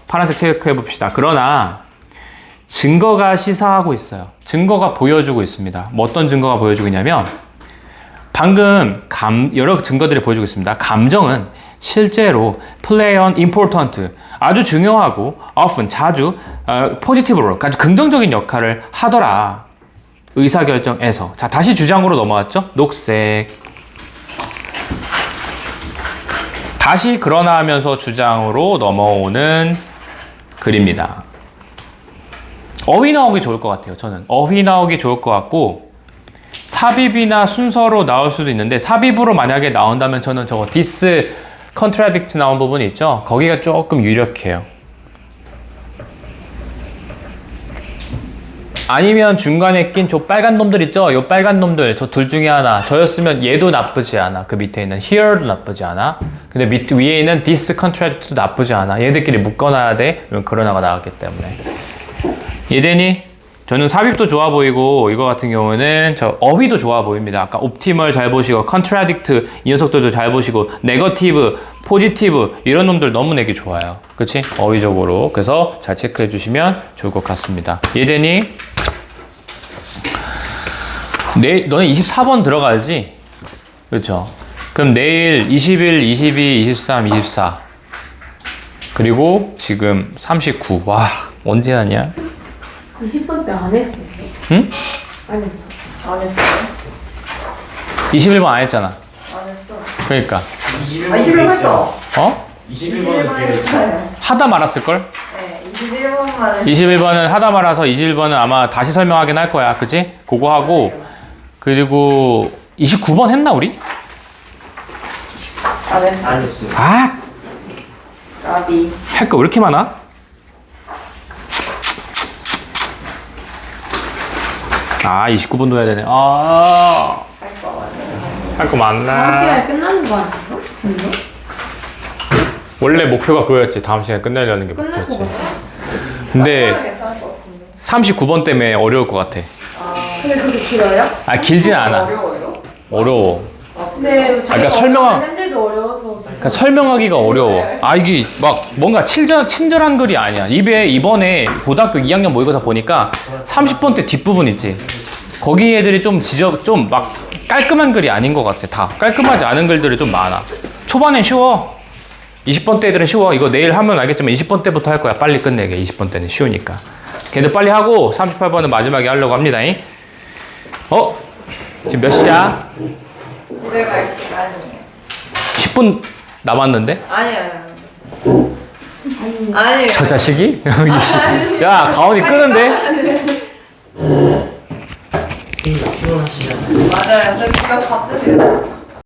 파란색 체크해 봅시다. 그러나 증거가 시사하고 있어요. 증거가 보여주고 있습니다. 뭐 어떤 증거가 보여주고 있냐면 방금 여러 증거들이 보여주고 있습니다. 감정은 실제로 play an important, 아주 중요하고 often, 자주 positive로, 아주 긍정적인 역할을 하더라. 의사결정에서. 자, 다시 주장으로 넘어왔죠? 녹색. 다시 그러나 하면서 주장으로 넘어오는 글입니다. 어휘 나오기 좋을 것 같아요. 저는 어휘 나오기 좋을 것 같고 삽입이나 순서로 나올 수도 있는데 삽입으로 만약에 나온다면 저는 저거 this contradict 나온 부분이 있죠. 거기가 조금 유력해요. 아니면 중간에 낀 저 빨간 놈들 있죠. 요 빨간 놈들 저 둘 중에 하나. 저였으면 얘도 나쁘지 않아. 그 밑에 있는 here도 나쁘지 않아. 근데 위에 있는 this contradict도 나쁘지 않아. 얘들끼리 묶어놔야 돼. 이런 그러나가 나왔기 때문에. 이해되니? 저는 삽입도 좋아 보이고 이거 같은 경우는 저 어휘도 좋아 보입니다. 아까 optimal 잘 보시고 contradict 이 녀석들도 잘 보시고 negative, positive 이런 놈들 너무 내기 좋아요. 그치? 어휘적으로. 그래서 잘 체크해 주시면 좋을 것 같습니다. 이해되니? 너는 24번 들어가야지. 그렇죠? 그럼 내일 21, 22, 23, 24 그리고 지금 39. 와, 언제 하냐? 20번 때 안 했어. 응? 아니, 안 했어. 21번 안 했잖아. 안 했어. 그러니까. 21번 했어. 어? 21번 했어요. 하다 말았을걸? 네, 21번만 했어. 21번은 하다 말아서 21번은 아마 다시 설명하긴 할 거야. 그치? 그거 하고 그리고 29번 했나 우리? 안 했어. 안 했어요. 아! 까비. 할 거 왜 이렇게 많아? 아, 29번도 해야 되네. 아, 할 거 다음 많나? 시간에 끝나는 거 아니에요? 진짜? 원래 목표가 그거였지. 다음 시간에 끝내려는 게 끝날 것 목표였지. 같아. 근데 괜찮을 것 같은데. 39번 때문에 어려울 것 같아. 근데 그렇게 길어요? 아, 길진 않아. 어려워요? 어려워. 근데 그러니까 설명하- 샌들도 어려워서. 그러니까 설명하기가 어려워. 아, 이게 막 뭔가 친절한 글이 아니야. 이번에 고등학교 2학년 모의고사 보니까 30번 때 뒷부분 있지. 거기 애들이 좀 막 깔끔한 글이 아닌 것 같아. 다 깔끔하지 않은 글들이 좀 많아. 초반엔 쉬워. 20번 때 애들은 쉬워. 이거 내일 하면 알겠지만 20번 때부터 할 거야. 빨리 끝내게. 20번 때는 쉬우니까. 걔들 빨리 하고 38번은 마지막에 하려고 합니다. 지금 몇 시야? 집에 갈 시간이에요. 10분 남았는데? 아니요. 아니에요. 저 자식이? 야, 가온이 끄는데? 피곤하시잖아요. 맞아요. 저 집에 갔는데요.